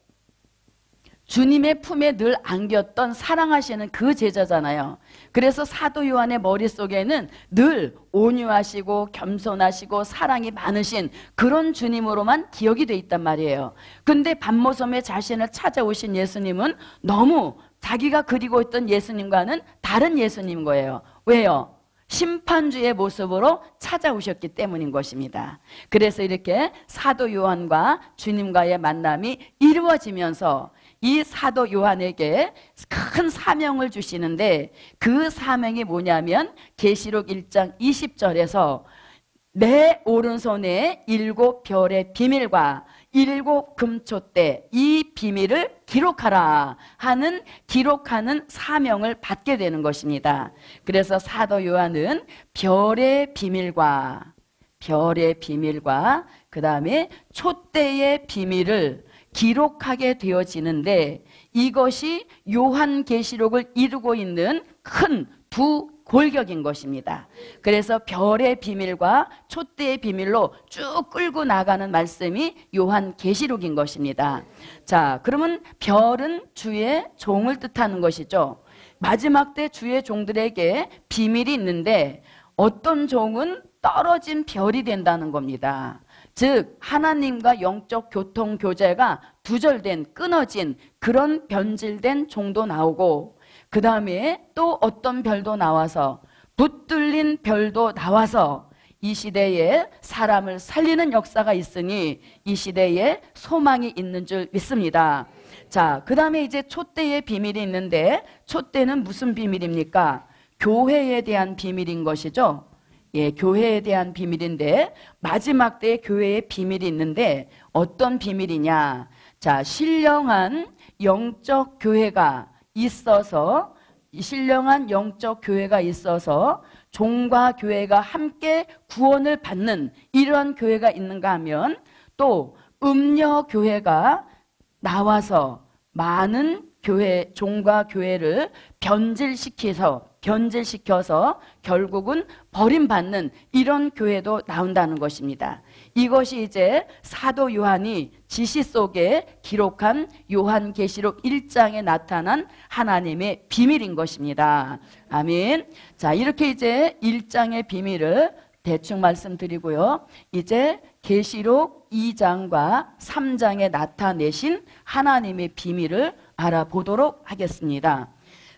주님의 품에 늘 안겼던 사랑하시는 그 제자잖아요. 그래서 사도 요한의 머릿속에는 늘 온유하시고 겸손하시고 사랑이 많으신 그런 주님으로만 기억이 돼 있단 말이에요. 근데 밤모섬에 자신을 찾아오신 예수님은 너무 자기가 그리고 있던 예수님과는 다른 예수님인 거예요. 왜요? 심판주의 모습으로 찾아오셨기 때문인 것입니다. 그래서 이렇게 사도 요한과 주님과의 만남이 이루어지면서 이 사도 요한에게 큰 사명을 주시는데 그 사명이 뭐냐면 계시록 1장 20절에서 내 오른손에 7 별의 비밀과 7 금초대 이 비밀을 기록하라 하는 기록하는 사명을 받게 되는 것입니다. 그래서 사도 요한은 별의 비밀과 그 다음에 촛대의 비밀을 기록하게 되어지는데 이것이 요한계시록을 이루고 있는 큰 두 골격인 것입니다. 그래서 별의 비밀과 촛대의 비밀로 쭉 끌고 나가는 말씀이 요한계시록인 것입니다. 자, 그러면 별은 주의 종을 뜻하는 것이죠. 마지막 때 주의 종들에게 비밀이 있는데 어떤 종은 떨어진 별이 된다는 겁니다. 즉 하나님과 영적 교통 교제가 두절된 끊어진 그런 변질된 종도 나오고 그 다음에 또 어떤 별도 나와서 붙들린 별도 나와서 이 시대에 사람을 살리는 역사가 있으니 이 시대에 소망이 있는 줄 믿습니다. 자, 그 다음에 이제 촛대의 비밀이 있는데 촛대는 무슨 비밀입니까? 교회에 대한 비밀인 것이죠. 예, 교회에 대한 비밀인데 마지막 때에 교회의 비밀이 있는데 어떤 비밀이냐? 자, 신령한 영적 교회가 있어서 신령한 영적 교회가 있어서 종과 교회가 함께 구원을 받는 이런 교회가 있는가 하면 또 음녀 교회가 나와서 많은 교회, 종과 교회를 변질시켜서 결국은 버림받는 이런 교회도 나온다는 것입니다. 이것이 이제 사도 요한이 지시 속에 기록한 요한계시록 1장에 나타난 하나님의 비밀인 것입니다. 아멘. 자, 이렇게 이제 1장의 비밀을 대충 말씀드리고요. 이제 계시록 2장과 3장에 나타내신 하나님의 비밀을 알아보도록 하겠습니다.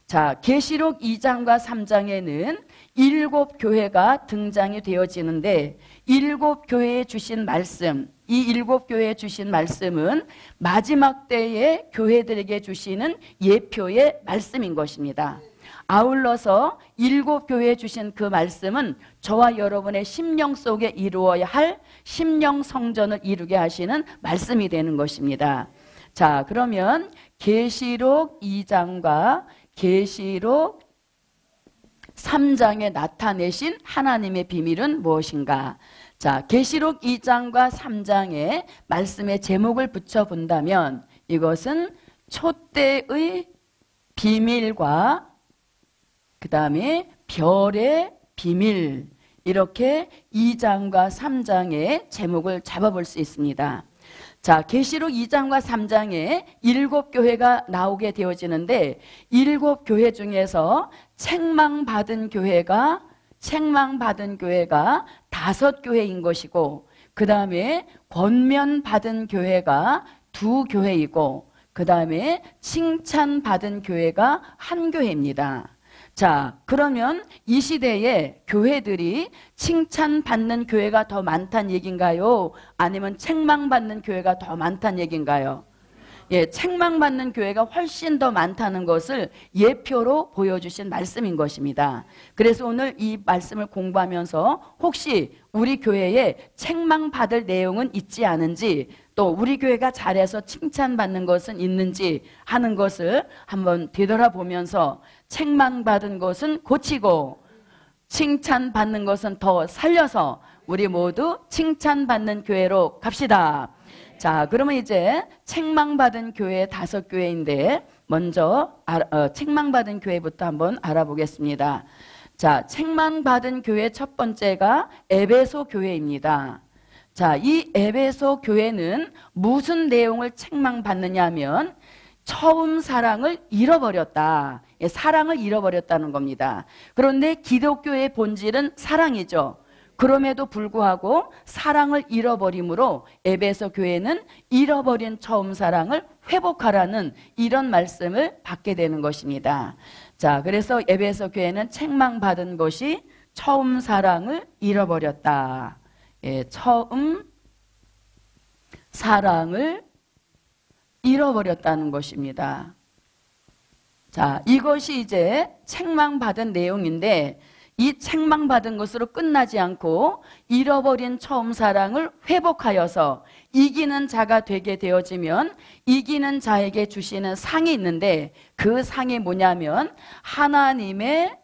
자, 계시록 2장과 3장에는 7교회가 등장이 되어지는데 7교회에 주신 말씀, 이 7교회에 주신 말씀은 마지막 때에 교회들에게 주시는 예표의 말씀인 것입니다. 아울러서 7교회에 주신 그 말씀은 저와 여러분의 심령 속에 이루어야 할 심령 성전을 이루게 하시는 말씀이 되는 것입니다. 자, 그러면 계시록 2장과 계시록 3장에 나타내신 하나님의 비밀은 무엇인가? 자, 계시록 2장과 3장에 말씀의 제목을 붙여본다면 이것은 촛대의 비밀과 그 다음에 별의 비밀, 이렇게 2장과 3장의 제목을 잡아볼 수 있습니다. 자, 계시록 2장과 3장에 7교회가 나오게 되어지는데 7교회 중에서 책망받은 교회가 5교회인 것이고, 그 다음에 권면받은 교회가 2교회이고, 그 다음에 칭찬받은 교회가 1교회입니다. 자, 그러면 이 시대에 교회들이 칭찬받는 교회가 더 많다는 얘기인가요? 아니면 책망받는 교회가 더 많다는 얘기인가요? 예, 책망받는 교회가 훨씬 더 많다는 것을 예표로 보여주신 말씀인 것입니다. 그래서 오늘 이 말씀을 공부하면서 혹시 우리 교회에 책망받을 내용은 있지 않은지, 또 우리 교회가 잘해서 칭찬받는 것은 있는지 하는 것을 한번 되돌아보면서 책망받은 것은 고치고 칭찬받는 것은 더 살려서 우리 모두 칭찬받는 교회로 갑시다. 자, 그러면 이제 책망받은 교회 5교회인데 먼저 책망받은 교회부터 한번 알아보겠습니다. 자, 책망받은 교회 첫 번째가 에베소 교회입니다. 자, 이 에베소 교회는 무슨 내용을 책망받느냐 하면 처음 사랑을 잃어버렸다. 사랑을 잃어버렸다는 겁니다. 그런데 기독교의 본질은 사랑이죠. 그럼에도 불구하고 사랑을 잃어버림으로 에베소 교회는 잃어버린 처음 사랑을 회복하라는 이런 말씀을 받게 되는 것입니다. 자, 그래서 에베소 교회는 책망받은 것이 처음 사랑을 잃어버렸다. 예, 처음 사랑을 잃어버렸다는 것입니다. 자, 이것이 이제 책망받은 내용인데 이 책망받은 것으로 끝나지 않고 잃어버린 처음 사랑을 회복하여서 이기는 자가 되게 되어지면 이기는 자에게 주시는 상이 있는데 그 상이 뭐냐면 하나님의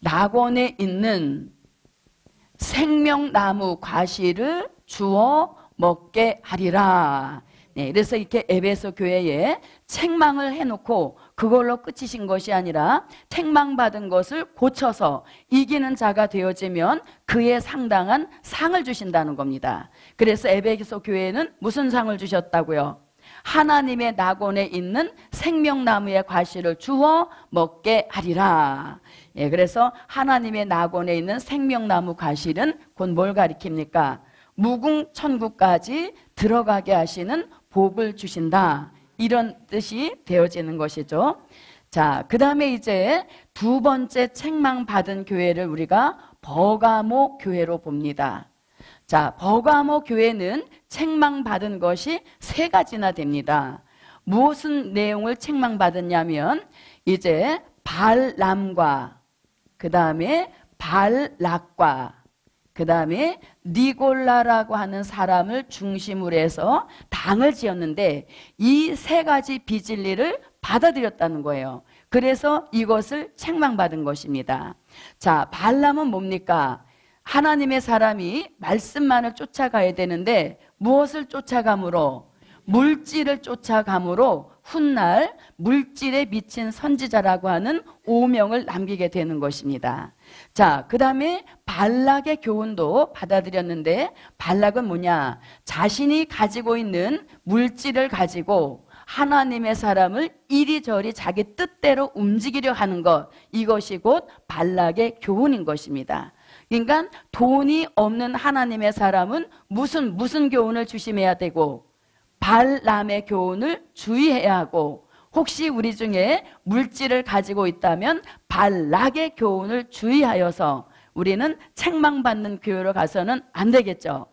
낙원에 있는 생명나무 과실을 주어 먹게 하리라. 네, 그래서 이렇게 에베소 교회에 책망을 해놓고 그걸로 끝이신 것이 아니라 책망받은 것을 고쳐서 이기는 자가 되어지면 그에 상당한 상을 주신다는 겁니다. 그래서 에베소 교회는 무슨 상을 주셨다고요? 하나님의 낙원에 있는 생명나무의 과실을 주어 먹게 하리라. 예, 그래서 하나님의 낙원에 있는 생명나무 과실은 곧 뭘 가리킵니까? 무궁천국까지 들어가게 하시는 복을 주신다. 이런 뜻이 되어지는 것이죠. 자, 그 다음에 이제 두 번째 책망받은 교회를 우리가 버가모 교회로 봅니다. 자, 버가모 교회는 책망받은 것이 3가지나 됩니다. 무슨 내용을 책망받았냐면 이제 발람과 그 다음에 발락과 그 다음에 니골라라고 하는 사람을 중심으로 해서 당을 지었는데 이 3가지 비진리를 받아들였다는 거예요. 그래서 이것을 책망받은 것입니다. 자, 발람은 뭡니까? 하나님의 사람이 말씀만을 쫓아가야 되는데 무엇을 쫓아감으로? 물질을 쫓아감으로 훗날 물질에 미친 선지자라고 하는 오명을 남기게 되는 것입니다. 자, 그 다음에 발락의 교훈도 받아들였는데 발락은 뭐냐? 자신이 가지고 있는 물질을 가지고 하나님의 사람을 이리저리 자기 뜻대로 움직이려 하는 것, 이것이 곧 발락의 교훈인 것입니다. 그러니까 돈이 없는 하나님의 사람은 무슨 교훈을 조심해야 되고 발람의 교훈을 주의해야 하고 혹시 우리 중에 물질을 가지고 있다면 발락의 교훈을 주의하여서 우리는 책망받는 교회로 가서는 안 되겠죠.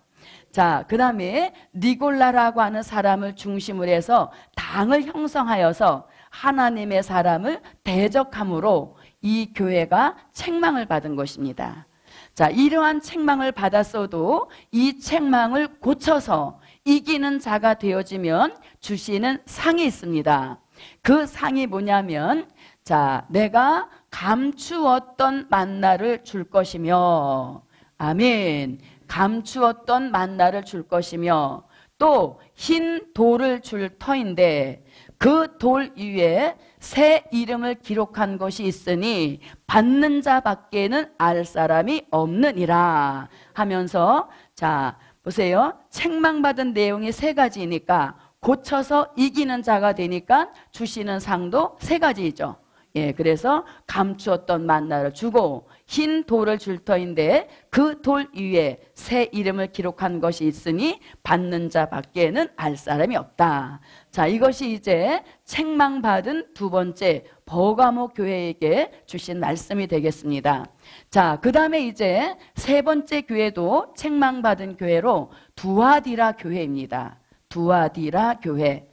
자, 그 다음에 니골라라고 하는 사람을 중심으로 해서 당을 형성하여서 하나님의 사람을 대적함으로 이 교회가 책망을 받은 것입니다. 자, 이러한 책망을 받았어도 이 책망을 고쳐서 이기는 자가 되어지면 주시는 상이 있습니다. 그 상이 뭐냐면, 자, 내가 감추었던 만나를 줄 것이며, 아멘. 감추었던 만나를 줄 것이며, 또 흰 돌을 줄 터인데 그 돌 위에 새 이름을 기록한 것이 있으니 받는 자 밖에는 알 사람이 없느니라 하면서, 자, 보세요. 책망받은 내용이 세 가지니까 고쳐서 이기는 자가 되니까 주시는 상도 세 가지이죠. 예, 그래서 감추었던 만나를 주고 흰 돌을 줄 터인데 그 돌 위에 새 이름을 기록한 것이 있으니 받는 자 밖에는 알 사람이 없다. 자, 이것이 이제 책망받은 두 번째 버가모 교회에게 주신 말씀이 되겠습니다. 자, 그 다음에 이제 세 번째 교회도 책망받은 교회로 두아디라 교회입니다. 두아디라 교회.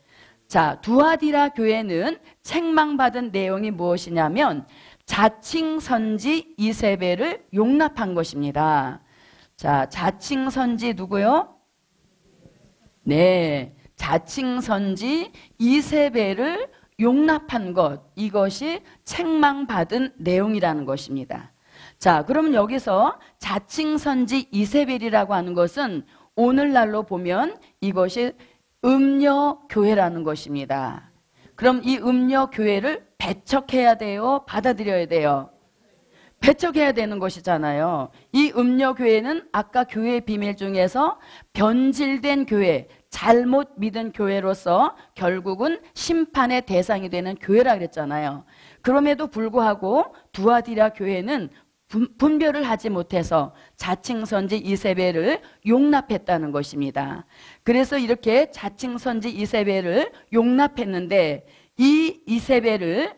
자, 두아디라 교회는 책망받은 내용이 무엇이냐면 자칭 선지 이세벨을 용납한 것입니다. 자, 자칭 선지 누구요? 네, 자칭 선지 이세벨을 용납한 것, 이것이 책망받은 내용이라는 것입니다. 자, 그러면 여기서 자칭 선지 이세벨이라고 하는 것은 오늘날로 보면 이것이 음녀교회라는 것입니다. 그럼 이 음녀교회를 배척해야 돼요? 받아들여야 돼요? 배척해야 되는 것이잖아요. 이 음녀교회는 아까 교회 비밀 중에서 변질된 교회, 잘못 믿은 교회로서 결국은 심판의 대상이 되는 교회라 그랬잖아요. 그럼에도 불구하고 두아디라 교회는 분별을 하지 못해서 자칭 선지 이세벨을 용납했다는 것입니다. 그래서 이렇게 자칭 선지 이세벨을 용납했는데 이 이세벨을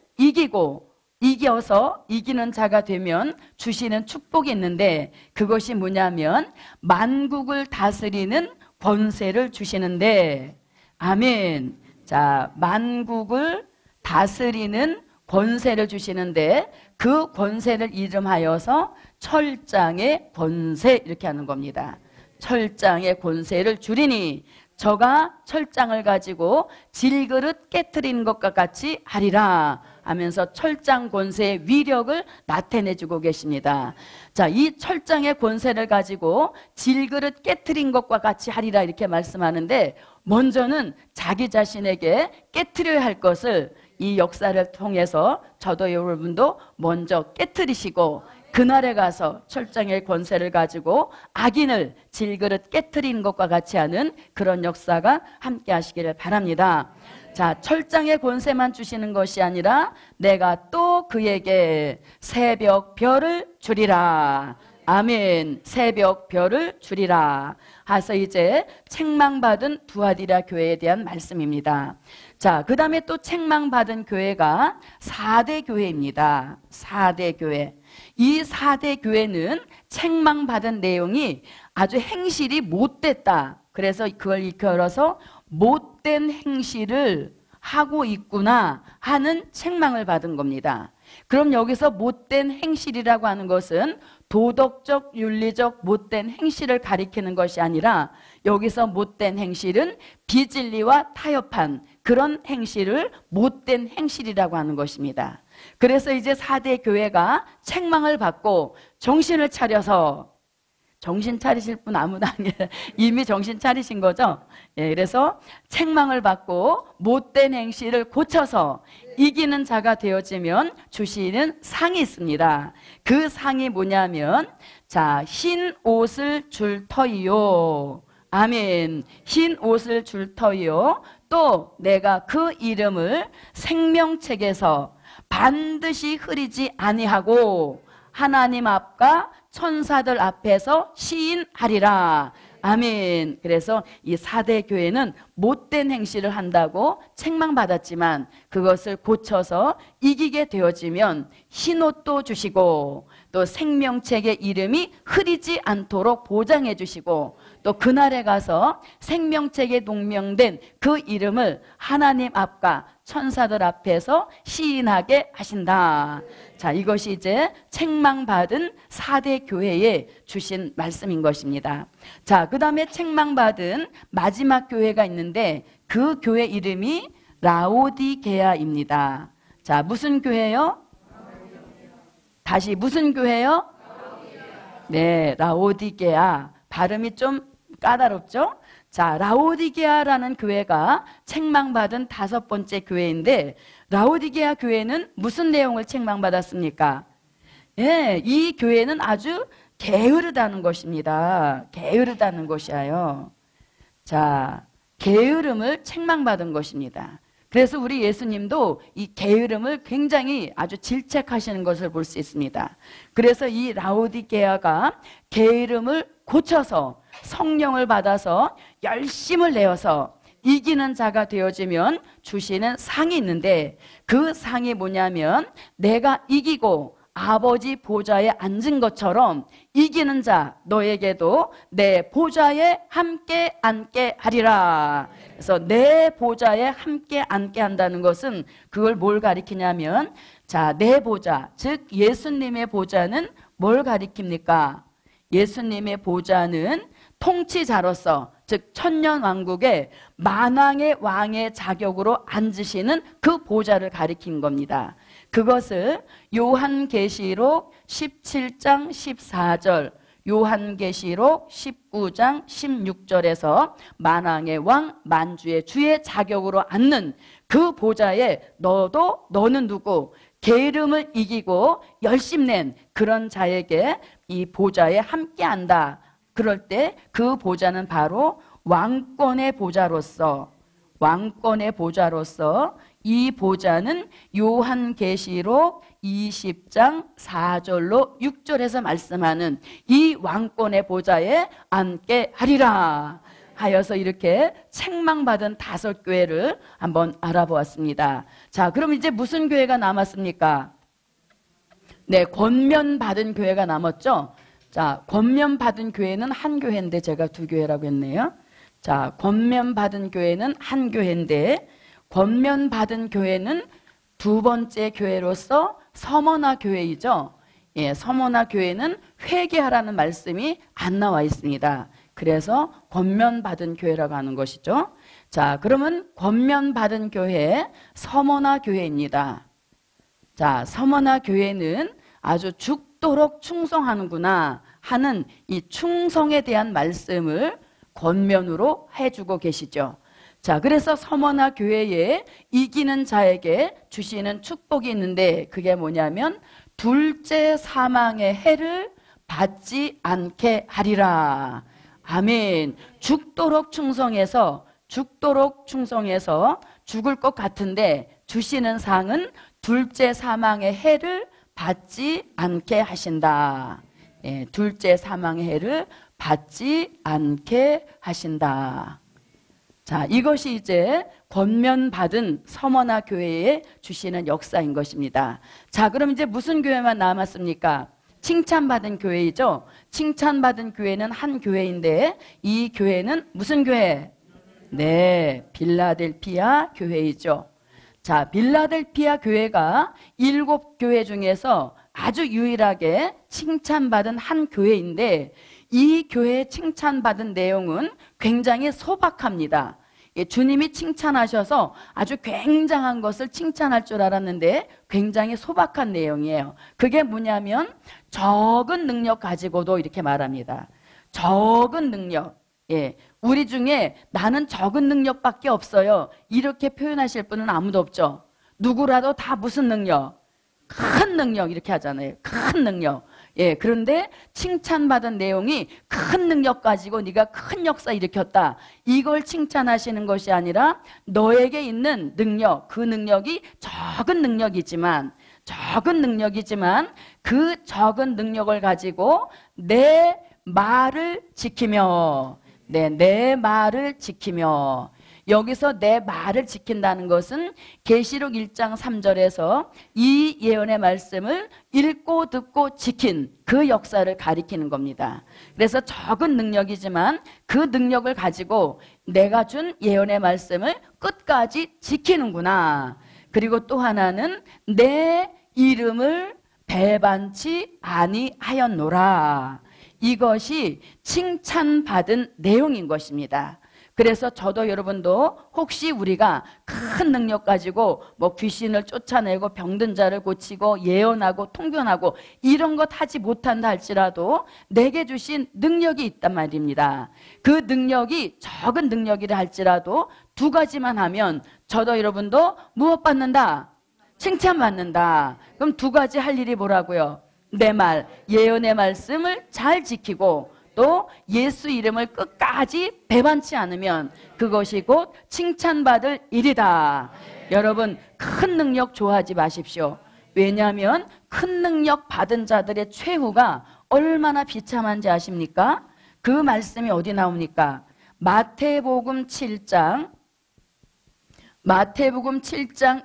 이겨서 이기는 자가 되면 주시는 축복이 있는데 그것이 뭐냐면 만국을 다스리는 권세를 주시는데, 아멘. 자, 만국을 다스리는 권세를 주시는데 그 권세를 이름하여서 철장의 권세 이렇게 하는 겁니다. 철장의 권세를 주리니 저가 철장을 가지고 질그릇 깨트리는 것과 같이 하리라 하면서 철장 권세의 위력을 나타내주고 계십니다. 자, 이 철장의 권세를 가지고 질그릇 깨트린 것과 같이 하리라 이렇게 말씀하는데 먼저는 자기 자신에게 깨트려야 할 것을 이 역사를 통해서 저도 여러분도 먼저 깨트리시고 그날에 가서 철장의 권세를 가지고 악인을 질그릇 깨트린 것과 같이 하는 그런 역사가 함께 하시기를 바랍니다. 자, 철장의 권세만 주시는 것이 아니라 내가 또 그에게 새벽 별을 주리라. 아멘. 새벽 별을 주리라 하서 이제 책망받은 두아디라 교회에 대한 말씀입니다. 자, 그 다음에 또 책망받은 교회가 4대 교회입니다. 4대 교회. 이 4대 교회는 책망받은 내용이 아주 행실이 못됐다. 그래서 그걸 일컬어서 못된 행실을 하고 있구나 하는 책망을 받은 겁니다. 그럼 여기서 못된 행실이라고 하는 것은 도덕적, 윤리적 못된 행실을 가리키는 것이 아니라 여기서 못된 행실은 비진리와 타협한 그런 행실을 못된 행실이라고 하는 것입니다. 그래서 이제 4대 교회가 책망을 받고 정신을 차려서, 정신 차리실 분 아무도 아니에요. 이미 정신 차리신 거죠? 예, 그래서 책망을 받고 못된 행실을 고쳐서 이기는 자가 되어지면 주시는 상이 있습니다. 그 상이 뭐냐면, 자, 흰 옷을 줄 터이요. 아멘. 흰 옷을 줄 터이요. 또 내가 그 이름을 생명책에서 반드시 흐리지 아니하고 하나님 앞과 천사들 앞에서 시인하리라. 아멘. 그래서 이 4대 교회는 못된 행실을 한다고 책망받았지만 그것을 고쳐서 이기게 되어지면 흰옷도 주시고 또 생명책의 이름이 흐리지 않도록 보장해 주시고 또 그날에 가서 생명책에 동명된 그 이름을 하나님 앞과 천사들 앞에서 시인하게 하신다. 자, 이것이 이제 책망받은 4대 교회에 주신 말씀인 것입니다. 자, 그 다음에 책망받은 마지막 교회가 있는데 그 교회 이름이 라오디게아입니다. 자, 무슨 교회요? 다시 무슨 교회요? 네, 라오디게아. 발음이 좀 까다롭죠? 자, 라오디게아라는 교회가 책망받은 5번째 교회인데 라오디게아 교회는 무슨 내용을 책망받았습니까? 예, 이 교회는 아주 게으르다는 것입니다. 게으르다는 것이에요. 자, 게으름을 책망받은 것입니다. 그래서 우리 예수님도 이 게으름을 굉장히 아주 질책하시는 것을 볼 수 있습니다. 그래서 이 라오디게아가 게으름을 고쳐서 성령을 받아서 열심을 내어서 이기는 자가 되어지면 주시는 상이 있는데 그 상이 뭐냐면 내가 이기고 아버지 보좌에 앉은 것처럼 이기는 자 너에게도 내 보좌에 함께 앉게 하리라. 그래서 내 보좌에 함께 앉게 한다는 것은 그걸 뭘 가리키냐면 자, 내 보좌, 즉 예수님의 보좌는 뭘 가리킵니까? 예수님의 보좌는 통치자로서 즉 천년왕국의 만왕의 왕의 자격으로 앉으시는 그 보좌를 가리킨 겁니다. 그것을 요한계시록 17장 14절, 요한계시록 19장 16절에서 만왕의 왕 만주의 주의 자격으로 앉는 그 보좌에 너는 누구? 게으름을 이기고 열심 낸 그런 자에게 이 보좌에 함께 한다. 그럴 때 그 보좌는 바로 왕권의 보좌로서 이 보좌는 요한계시록 20장 4절로 6절에서 말씀하는 이 왕권의 보좌에 앉게 하리라 하여서 이렇게 책망받은 5교회를 한번 알아보았습니다. 자, 그럼 이제 무슨 교회가 남았습니까? 네, 권면받은 교회가 남았죠. 자, 권면받은 교회는 한 교회인데 제가 2교회라고 했네요. 자, 권면받은 교회는 한 교회인데 권면받은 교회는 2번째 교회로서 서머나 교회이죠. 예, 서머나 교회는 회개하라는 말씀이 안 나와 있습니다. 그래서 권면받은 교회라고 하는 것이죠. 자, 그러면 권면받은 교회 서머나 교회입니다. 자, 서머나 교회는 아주 죽도록 충성하는구나 하는 이 충성에 대한 말씀을 권면으로 해주고 계시죠. 자, 그래서 서머나 교회에 이기는 자에게 주시는 축복이 있는데 그게 뭐냐면 둘째 사망의 해를 받지 않게 하리라. 아멘. 죽도록 충성해서 죽을 것 같은데 주시는 상은 둘째 사망의 해를 받지 않게 하신다. 예, 둘째 사망의 해를 받지 않게 하신다. 자, 이것이 이제 권면받은 서머나 교회에 주시는 역사인 것입니다. 자, 그럼 이제 무슨 교회만 남았습니까? 칭찬받은 교회이죠. 칭찬받은 교회는 한 교회인데 이 교회는 무슨 교회? 네, 빌라델피아 교회이죠. 자, 빌라델피아 교회가 7교회 중에서 아주 유일하게 칭찬받은 한 교회인데 이 교회에 칭찬받은 내용은 굉장히 소박합니다. 예, 주님이 칭찬하셔서 아주 굉장한 것을 칭찬할 줄 알았는데 굉장히 소박한 내용이에요. 그게 뭐냐면 적은 능력 가지고도 이렇게 말합니다. 적은 능력. 예, 우리 중에 나는 적은 능력밖에 없어요. 이렇게 표현하실 분은 아무도 없죠. 누구라도 다 무슨 능력? 큰 능력 이렇게 하잖아요. 큰 능력. 예, 그런데 칭찬받은 내용이 큰 능력 가지고 네가 큰 역사 일으켰다. 이걸 칭찬하시는 것이 아니라 너에게 있는 능력, 그 능력이 적은 능력이지만 그 적은 능력을 가지고 내 말을 지키며 네, 내 말을 지키며. 여기서 내 말을 지킨다는 것은 계시록 1장 3절에서 이 예언의 말씀을 읽고 듣고 지킨 그 역사를 가리키는 겁니다. 그래서 적은 능력이지만 그 능력을 가지고 내가 준 예언의 말씀을 끝까지 지키는구나. 그리고 또 하나는 내 이름을 배반치 아니하였노라. 이것이 칭찬받은 내용인 것입니다. 그래서 저도 여러분도 혹시 우리가 큰 능력 가지고 뭐 귀신을 쫓아내고 병든 자를 고치고 예언하고 통변하고 이런 것 하지 못한다 할지라도 내게 주신 능력이 있단 말입니다. 그 능력이 적은 능력이라 할지라도 두 가지만 하면 저도 여러분도 무엇 받는다? 칭찬받는다. 그럼 두 가지 할 일이 뭐라고요? 내 말, 예언의 말씀을 잘 지키고 또 예수 이름을 끝까지 배반치 않으면 그것이 곧 칭찬받을 일이다. 여러분, 큰 능력 좋아하지 마십시오. 왜냐하면 큰 능력 받은 자들의 최후가 얼마나 비참한지 아십니까? 그 말씀이 어디 나옵니까? 마태복음 7장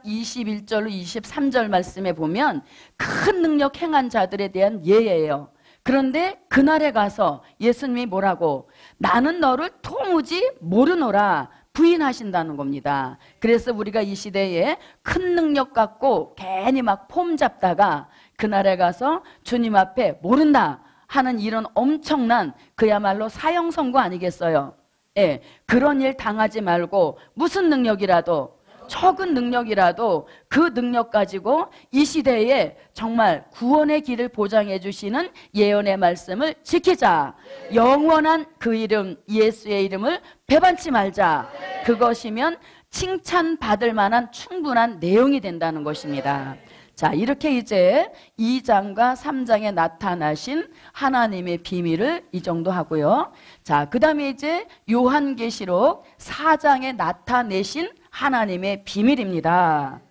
21절로 23절 말씀에 보면 큰 능력 행한 자들에 대한 예예요. 그런데 그날에 가서 예수님이 뭐라고? 나는 너를 도무지 모르노라 부인하신다는 겁니다. 그래서 우리가 이 시대에 큰 능력 갖고 괜히 막 폼 잡다가 그날에 가서 주님 앞에 모른다 하는 이런 엄청난 그야말로 사형 선고 아니겠어요? 예, 그런 일 당하지 말고 무슨 능력이라도 적은 능력이라도 그 능력 가지고 이 시대에 정말 구원의 길을 보장해 주시는 예언의 말씀을 지키자. 영원한 그 이름 예수의 이름을 배반치 말자. 그것이면 칭찬받을 만한 충분한 내용이 된다는 것입니다. 자, 이렇게 이제 2장과 3장에 나타나신 하나님의 비밀을 이 정도 하고요. 자, 그 다음에 이제 요한계시록 4장에 나타내신 하나님의 비밀입니다.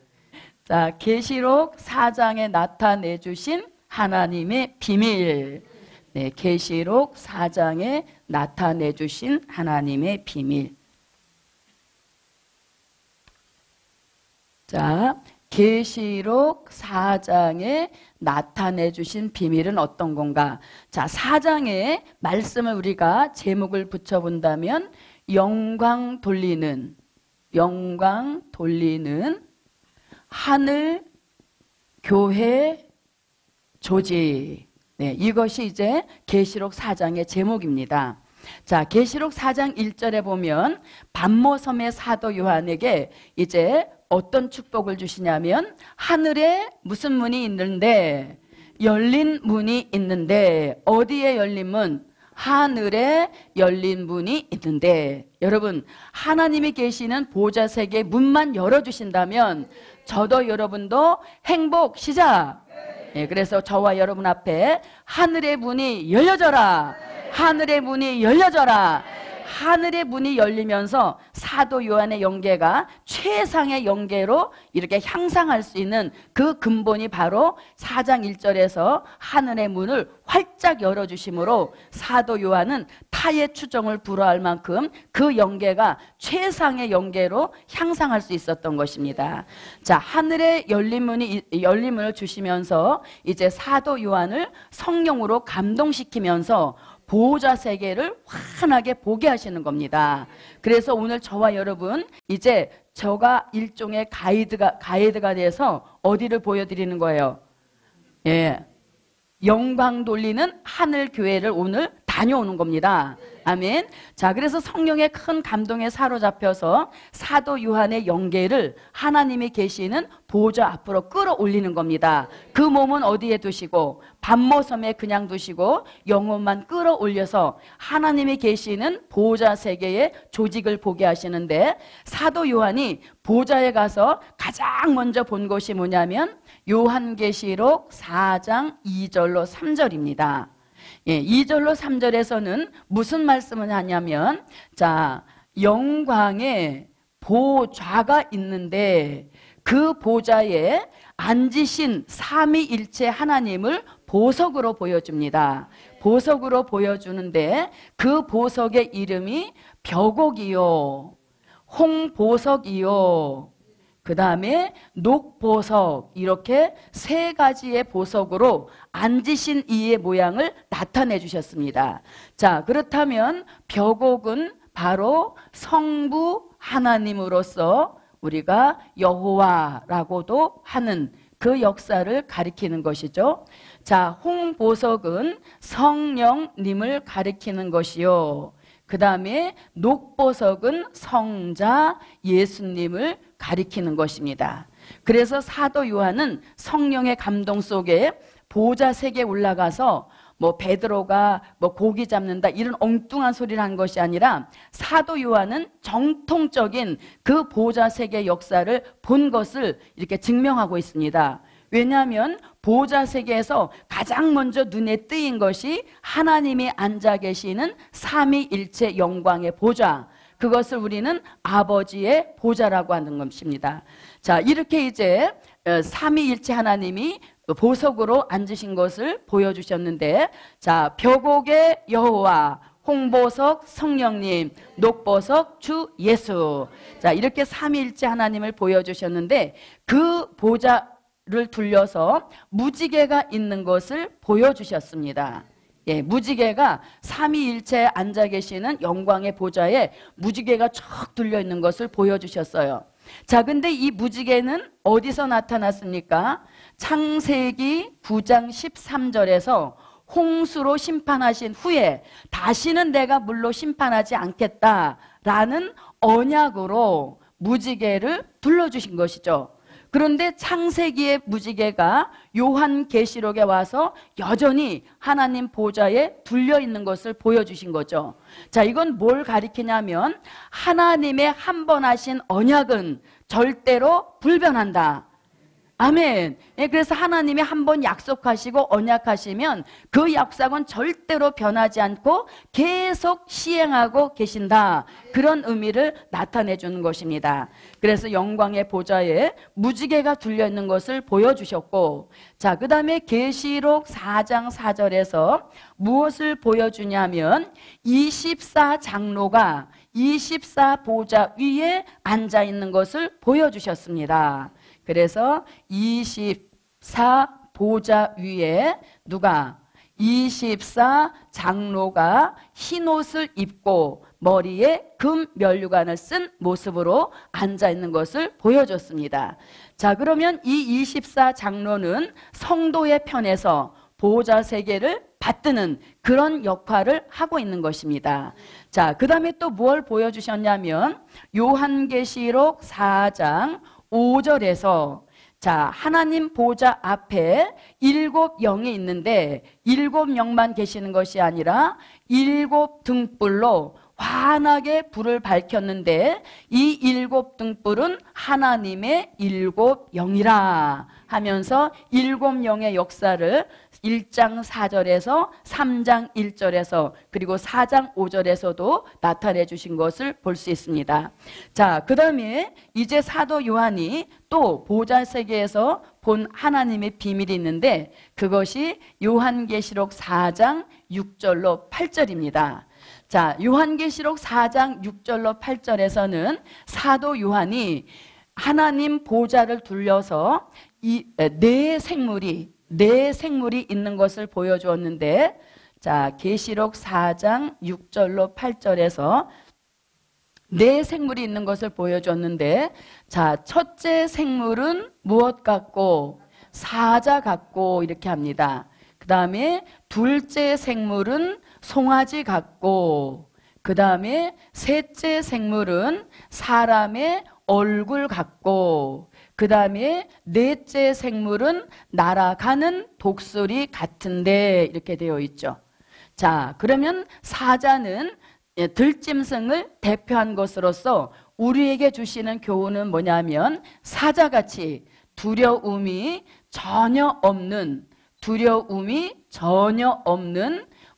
자, 계시록 4장에 나타내 주신 하나님의 비밀. 네, 계시록 4장에 나타내 주신 하나님의 비밀. 자, 계시록 4장에 나타내 주신 비밀은 어떤 건가? 자, 4장의 말씀을 우리가 제목을 붙여본다면 영광 돌리는 하늘 교회 조직. 네, 이것이 이제 계시록 4장의 제목입니다. 자, 계시록 4장 1절에 보면 반모섬의 사도 요한에게 이제 어떤 축복을 주시냐면 하늘에 무슨 문이 있는데 열린 문이 있는데 어디에 열린 문? 하늘에 열린 문이 있는데 여러분 하나님이 계시는 보좌 세계의 문만 열어주신다면 저도 여러분도 행복 시작. 예, 그래서 저와 여러분 앞에 하늘의 문이 열려져라. 하늘의 문이 열려져라. 하늘의 문이 열리면서 사도 요한의 영계가 최상의 영계로 이렇게 향상할 수 있는 그 근본이 바로 4장 1절에서 하늘의 문을 활짝 열어주심으로 사도 요한은 타의 추종을 불허할 만큼 그 영계가 최상의 영계로 향상할 수 있었던 것입니다. 자, 하늘의 열린 문을 주시면서 이제 사도 요한을 성령으로 감동시키면서 보호자 세계를 환하게 보게 하시는 겁니다. 그래서 오늘 저와 여러분 이제 저가 일종의 가이드가 돼서 어디를 보여드리는 거예요? 예, 영광 돌리는 하늘 교회를 오늘 다녀오는 겁니다. 아멘. 자, 그래서 성령의 큰 감동에 사로잡혀서 사도 요한의 영계를 하나님이 계시는 보좌 앞으로 끌어올리는 겁니다. 그 몸은 어디에 두시고 반모섬에 그냥 두시고 영혼만 끌어올려서 하나님이 계시는 보좌 세계의 조직을 보게 하시는데 사도 요한이 보좌에 가서 가장 먼저 본 것이 뭐냐면 요한계시록 4장 2절로 3절입니다. 예, 2절로 3절에서는 무슨 말씀을 하냐면 자, 영광의 보좌가 있는데 그 보좌에 앉으신 삼위일체 하나님을 보석으로 보여줍니다. 보석으로 보여주는데 그 보석의 이름이 벽옥이요, 홍보석이요, 그 다음에 녹보석, 이렇게 세 가지의 보석으로 앉으신 이의 모양을 나타내 주셨습니다. 자, 그렇다면 벽옥은 바로 성부 하나님으로서 우리가 여호와라고도 하는 그 역사를 가리키는 것이죠. 자, 홍보석은 성령님을 가리키는 것이요, 그 다음에 녹보석은 성자 예수님을 가리키는 것입니다. 그래서 사도 요한은 성령의 감동 속에 보좌 색에 올라가서 뭐 베드로가 뭐 고기 잡는다 이런 엉뚱한 소리를 한 것이 아니라 사도 요한은 정통적인 그 보좌 색의 역사를 본 것을 이렇게 증명하고 있습니다. 왜냐하면 보좌 세계에서 가장 먼저 눈에 띄인 것이 하나님이 앉아 계시는 삼위일체 영광의 보좌, 그것을 우리는 아버지의 보좌라고 하는 것입니다. 자, 이렇게 이제 삼위일체 하나님이 보석으로 앉으신 것을 보여주셨는데, 자, 벽옥의 여호와, 홍보석 성령님, 녹보석 주 예수, 자, 이렇게 삼위일체 하나님을 보여주셨는데 그 보좌를 둘러서 무지개가 있는 것을 보여주셨습니다. 예, 무지개가 삼위일체에 앉아 계시는 영광의 보좌에 무지개가 쭉 둘려 있는 것을 보여주셨어요. 자, 근데 이 무지개는 어디서 나타났습니까? 창세기 9장 13절에서 홍수로 심판하신 후에 다시는 내가 물로 심판하지 않겠다라는 언약으로 무지개를 둘러주신 것이죠. 그런데 창세기의 무지개가 요한계시록에 와서 여전히 하나님 보좌에 둘려 있는 것을 보여주신 거죠. 자, 이건 뭘 가리키냐면 하나님의 한 번 하신 언약은 절대로 불변한다. 아멘. 예, 그래서 하나님이 한 번 약속하시고 언약하시면 그 약속은 절대로 변하지 않고 계속 시행하고 계신다. 그런 의미를 나타내 주는 것입니다. 그래서 영광의 보좌에 무지개가 둘려 있는 것을 보여주셨고, 자, 그 다음에 계시록 4장 4절에서 무엇을 보여주냐면 24장로가 24보좌 위에 앉아 있는 것을 보여주셨습니다. 그래서 24보좌 위에 누가? 24장로가 흰옷을 입고 머리에 금 면류관을 쓴 모습으로 앉아 있는 것을 보여줬습니다. 자, 그러면 이 24장로는 성도의 편에서 보좌 세계를 받드는 그런 역할을 하고 있는 것입니다. 자, 그 다음에 또 뭘 보여주셨냐면 요한계시록 4장 5절에서 자, 하나님 보좌 앞에 7영이 있는데 7영만 계시는 것이 아니라 7등불로 환하게 불을 밝혔는데 이 7등불은 하나님의 7영이라 하면서 7영의 역사를 1장 4절에서 3장 1절에서 그리고 4장 5절에서도 나타내 주신 것을 볼 수 있습니다. 자, 그 다음에 이제 사도 요한이 또 보좌 세계에서 본 하나님의 비밀이 있는데 그것이 요한계시록 4장 6절로 8절입니다. 자, 요한계시록 4장 6절로 8절에서는 사도 요한이 하나님 보좌를 둘러서 네 생물이 있는 것을 보여주었는데, 자, 계시록 4장 6절로 8절에서 네 생물이 있는 것을 보여줬는데, 자, 첫째 생물은 무엇 같고? 사자 같고 이렇게 합니다. 그 다음에 둘째 생물은 송아지 같고, 그 다음에 셋째 생물은 사람의 얼굴 같고, 그 다음에 넷째 생물은 날아가는 독수리 같은데 이렇게 되어 있죠. 자, 그러면 사자는 들짐승을 대표한 것으로서 우리에게 주시는 교훈은 뭐냐면 사자같이 두려움이 전혀 없는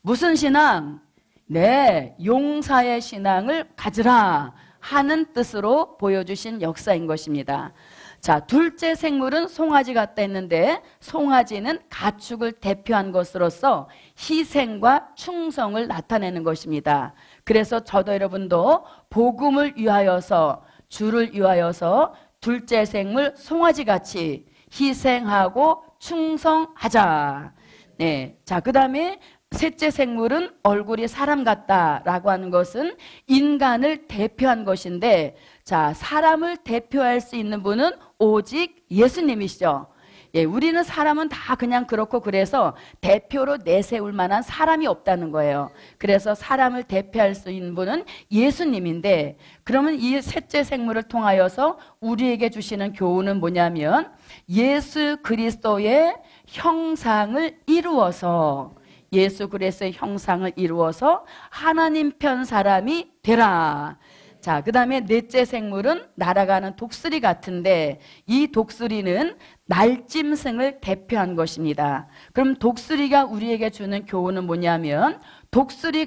무슨 신앙? 네, 용사의 신앙을 가지라 하는 뜻으로 보여주신 역사인 것입니다. 자, 둘째 생물은 송아지 같다 했는데 송아지는 가축을 대표한 것으로서 희생과 충성을 나타내는 것입니다. 그래서 저도 여러분도 복음을 위하여서, 주를 위하여서 둘째 생물 송아지같이 희생하고 충성하자. 네. 자, 그 다음에 셋째 생물은 얼굴이 사람 같다라고 하는 것은 인간을 대표한 것인데, 자, 사람을 대표할 수 있는 분은 오직 예수님이시죠. 예, 우리는 사람은 다 그냥 그렇고 그래서 대표로 내세울 만한 사람이 없다는 거예요. 그래서 사람을 대표할 수 있는 분은 예수님인데, 그러면 이 셋째 생물을 통하여서 우리에게 주시는 교훈은 뭐냐면 예수 그리스도의 형상을 이루어서, 예수 그리스도의 형상을 이루어서 하나님 편 사람이 되라. 자, 그 다음에 넷째 생물은 날아가는 독수리 같은데 이 독수리는 날짐승을 대표한 것입니다. 그럼 독수리가 우리에게 주는 교훈은 뭐냐면 독수리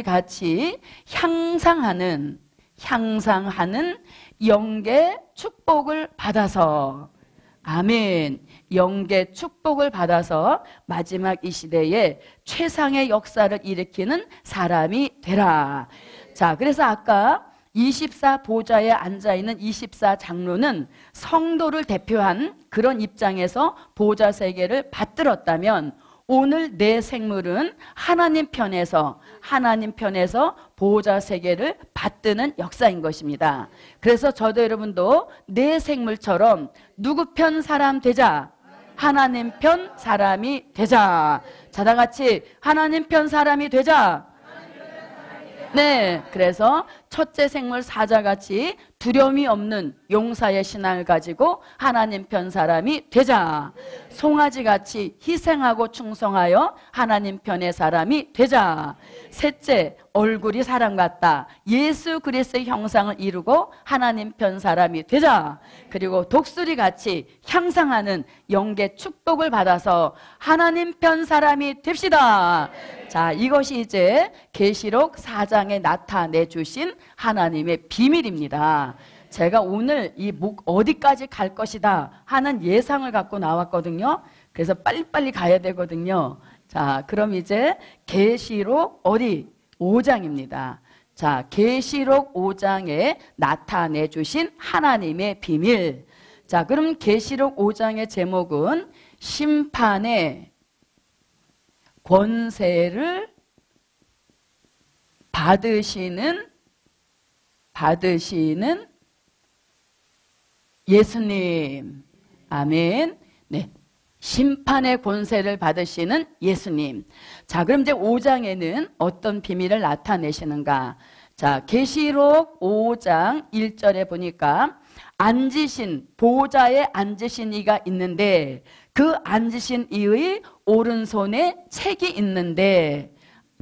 같이 향상하는 영계 축복을 받아서, 아멘, 영계 축복을 받아서 마지막 이 시대에 최상의 역사를 일으키는 사람이 되라. 자, 그래서 아까 24 보좌에 앉아있는 24 장로는 성도를 대표한 그런 입장에서 보좌 세계를 받들었다면, 오늘 내 생물은 하나님 편에서 보호자 세계를 받드는 역사인 것입니다. 그래서 저도 여러분도 내 생물처럼 누구 편 사람 되자, 하나님 편 사람이 되자. 자, 다 같이 하나님 편 사람이 되자. 네, 그래서 첫째 생물 사자같이 두려움이 없는 용사의 신앙을 가지고 하나님 편 사람이 되자. 송아지같이 희생하고 충성하여 하나님 편의 사람이 되자. 셋째, 얼굴이 사람 같다. 예수 그리스도의 형상을 이루고 하나님 편 사람이 되자. 그리고 독수리같이 향상하는 영계 축복을 받아서 하나님 편 사람이 됩시다. 자, 이것이 이제 계시록 4장에 나타내 주신 하나님의 비밀입니다. 제가 오늘 이 어디까지 갈 것이다 하는 예상을 갖고 나왔거든요. 그래서 빨리빨리 가야 되거든요. 자, 그럼 이제 계시록 5장입니다. 자, 계시록 5장에 나타내 주신 하나님의 비밀. 자, 그럼 계시록 5장의 제목은 심판의 권세를 받으시는 예수님. 아멘. 네. 심판의 권세를 받으시는 예수님. 자, 그럼 이제 5장에는 어떤 비밀을 나타내시는가? 자, 계시록 5장 1절에 보니까 보호자에 앉으신 이가 있는데 그 앉으신 이의 오른손에 책이 있는데,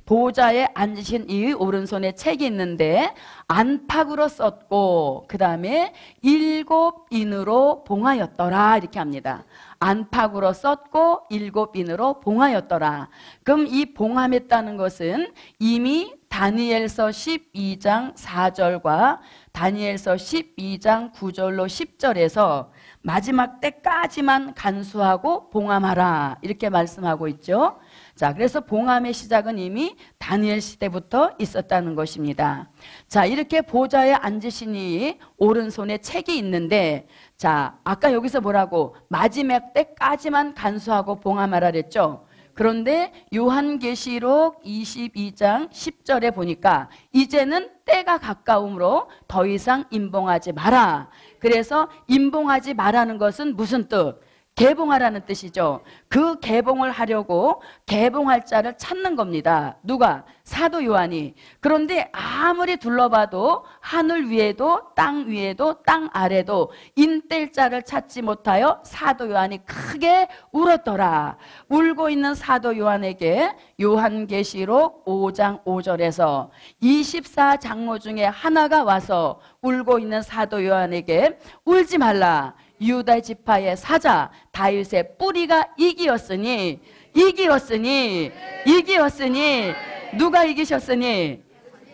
보호자에 앉으신 이의 오른손에 책이 있는데 안팎으로 썼고 그 다음에 7인으로 봉하였더라, 이렇게 합니다. 안팎으로 썼고 7인으로 봉하였더라. 그럼 이 봉함했다는 것은 이미 다니엘서 12장 4절과 다니엘서 12장 9절로 10절에서 마지막 때까지만 간수하고 봉함하라, 이렇게 말씀하고 있죠. 자, 그래서 봉함의 시작은 이미 다니엘 시대부터 있었다는 것입니다. 자, 이렇게 보좌에 앉으시니 오른손에 책이 있는데, 자, 아까 여기서 뭐라고? 마지막 때까지만 간수하고 봉함하라 그랬죠. 그런데 요한계시록 22장 10절에 보니까 이제는 때가 가까우므로 더 이상 임봉하지 마라. 그래서 임봉하지 마라는 것은 무슨 뜻? 개봉하라는 뜻이죠. 그 개봉을 하려고 개봉할 자를 찾는 겁니다. 누가? 사도 요한이. 그런데 아무리 둘러봐도 하늘 위에도 땅 위에도 땅 아래도 인뗄 자를 찾지 못하여 사도 요한이 크게 울었더라. 울고 있는 사도 요한에게 요한계시록 5장 5절에서 24 장로 중에 하나가 와서 울고 있는 사도 요한에게 울지 말라. 유다 지파의 사자 다윗의 뿌리가 이기었으니 누가 이기셨으니?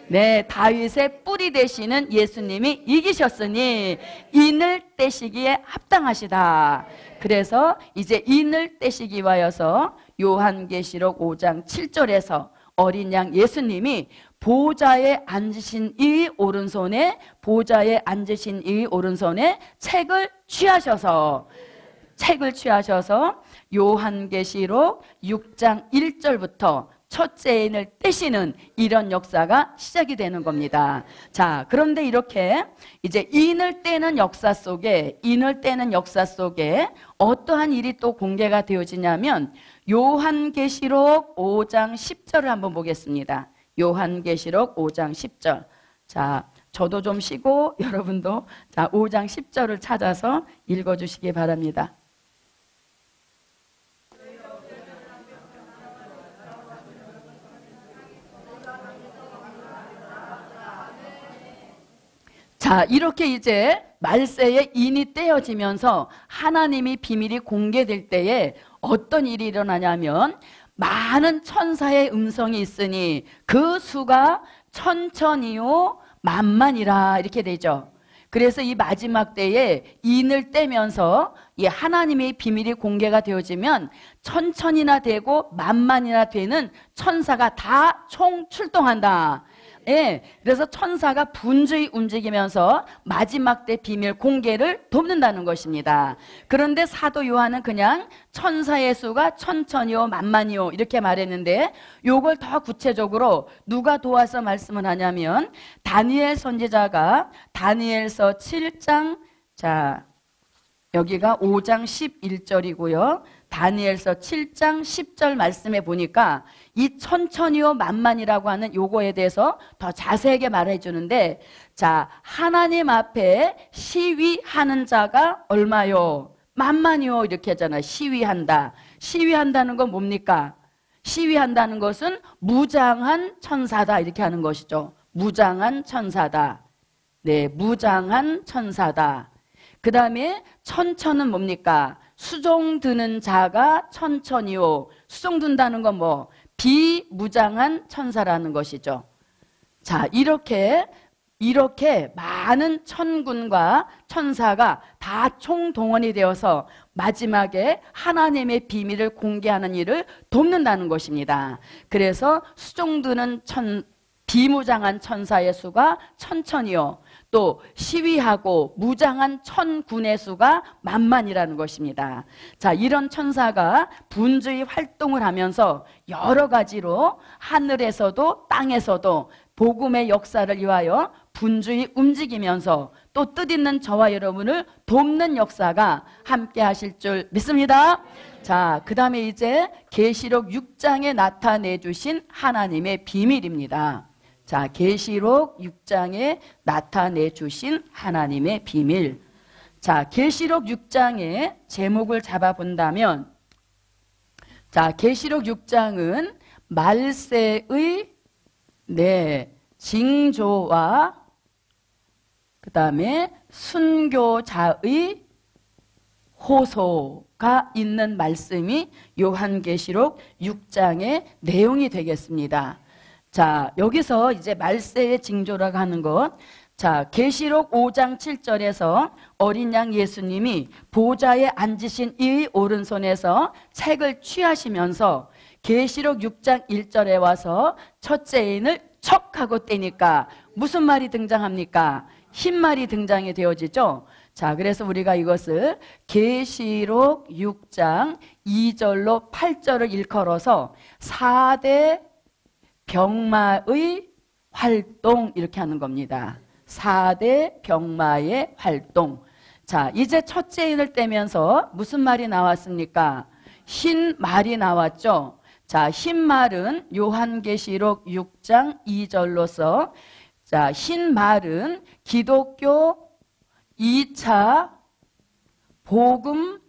네, 다윗의 뿌리 되시는 예수님이 이기셨으니 인을 떼시기에 합당하시다. 그래서 이제 인을 떼시기 위하여서 요한계시록 5장 7절에서 어린 양 예수님이 보좌에 앉으신 이 오른손에 책을 취하셔서 요한계시록 6장 1절부터 첫째 인을 떼시는 이런 역사가 시작이 되는 겁니다. 자, 그런데 이렇게 이제 인을 떼는 역사 속에 어떠한 일이 또 공개가 되어지냐면 요한계시록 5장 10절을 한번 보겠습니다. 요한계시록 5장 10절. 자, 저도 좀 쉬고 여러분도 자 5장 10절을 찾아서 읽어주시기 바랍니다. 자, 이렇게 이제 말세에 인이 떼어지면서 하나님의 비밀이 공개될 때에 어떤 일이 일어나냐면 많은 천사의 음성이 있으니 그 수가 천천히요 만만이라 이렇게 되죠. 그래서 이 마지막 때에 인을 떼면서 이 하나님의 비밀이 공개가 되어지면 천천히나 되고 만만이나 되는 천사가 다 총 출동한다. 예, 그래서 천사가 분주히 움직이면서 마지막 때 비밀 공개를 돕는다는 것입니다. 그런데 사도 요한은 그냥 천사의 수가 천천히요 만만히요 이렇게 말했는데 요걸 더 구체적으로 누가 도와서 말씀을 하냐면 다니엘 선지자가 다니엘서 7장 자 여기가 5장 11절이고요. 다니엘서 7장 10절 말씀에 보니까 이 천천히요 만만이라고 하는 요거에 대해서 더 자세하게 말해 주는데 자 하나님 앞에 시위하는 자가 얼마요? 만만이요 이렇게 하잖아요. 시위한다는 건 뭡니까? 시위한다는 것은 무장한 천사다 이렇게 하는 것이죠. 무장한 천사다. 네, 무장한 천사다. 그 다음에 천천은 뭡니까? 수종 드는 자가 천천히요. 수종 든다는 건 뭐? 비무장한 천사라는 것이죠. 자, 이렇게 많은 천군과 천사가 다 총동원이 되어서 마지막에 하나님의 비밀을 공개하는 일을 돕는다는 것입니다. 그래서 수종 드는 비무장한 천사의 수가 천천히요. 또 시위하고 무장한 천군의 수가 만만이라는 것입니다. 자, 이런 천사가 분주히 활동을 하면서 여러 가지로 하늘에서도 땅에서도 복음의 역사를 위하여 분주히 움직이면서 또 뜻있는 저와 여러분을 돕는 역사가 함께 하실 줄 믿습니다. 자, 그 다음에 이제 계시록 6장에 나타내 주신 하나님의 비밀입니다. 자, 계시록 6장에 나타내 주신 하나님의 비밀. 자, 계시록 6장의 제목을 잡아 본다면 자, 계시록 6장은 말세의 징조와 그 다음에 순교자의 호소가 있는 말씀이 요한계시록 6장의 내용이 되겠습니다. 자, 여기서 이제 말세의 징조라고 하는 것. 자, 계시록 5장 7절에서 어린 양 예수님이 보좌에 앉으신 이 오른손에서 책을 취하시면서 계시록 6장 1절에 와서 첫째 인을 척 하고 떼니까 무슨 말이 등장합니까? 흰 말이 등장이 되어지죠. 자, 그래서 우리가 이것을 계시록 6장 2절로 8절을 일컬어서 4대 병마의 활동 이렇게 하는 겁니다. 4대 병마의 활동. 자, 이제 첫째 인을 떼면서 무슨 말이 나왔습니까? 흰 말이 나왔죠. 자, 흰 말은 요한계시록 6장 2절로서 자, 흰 말은 기독교 2차 복음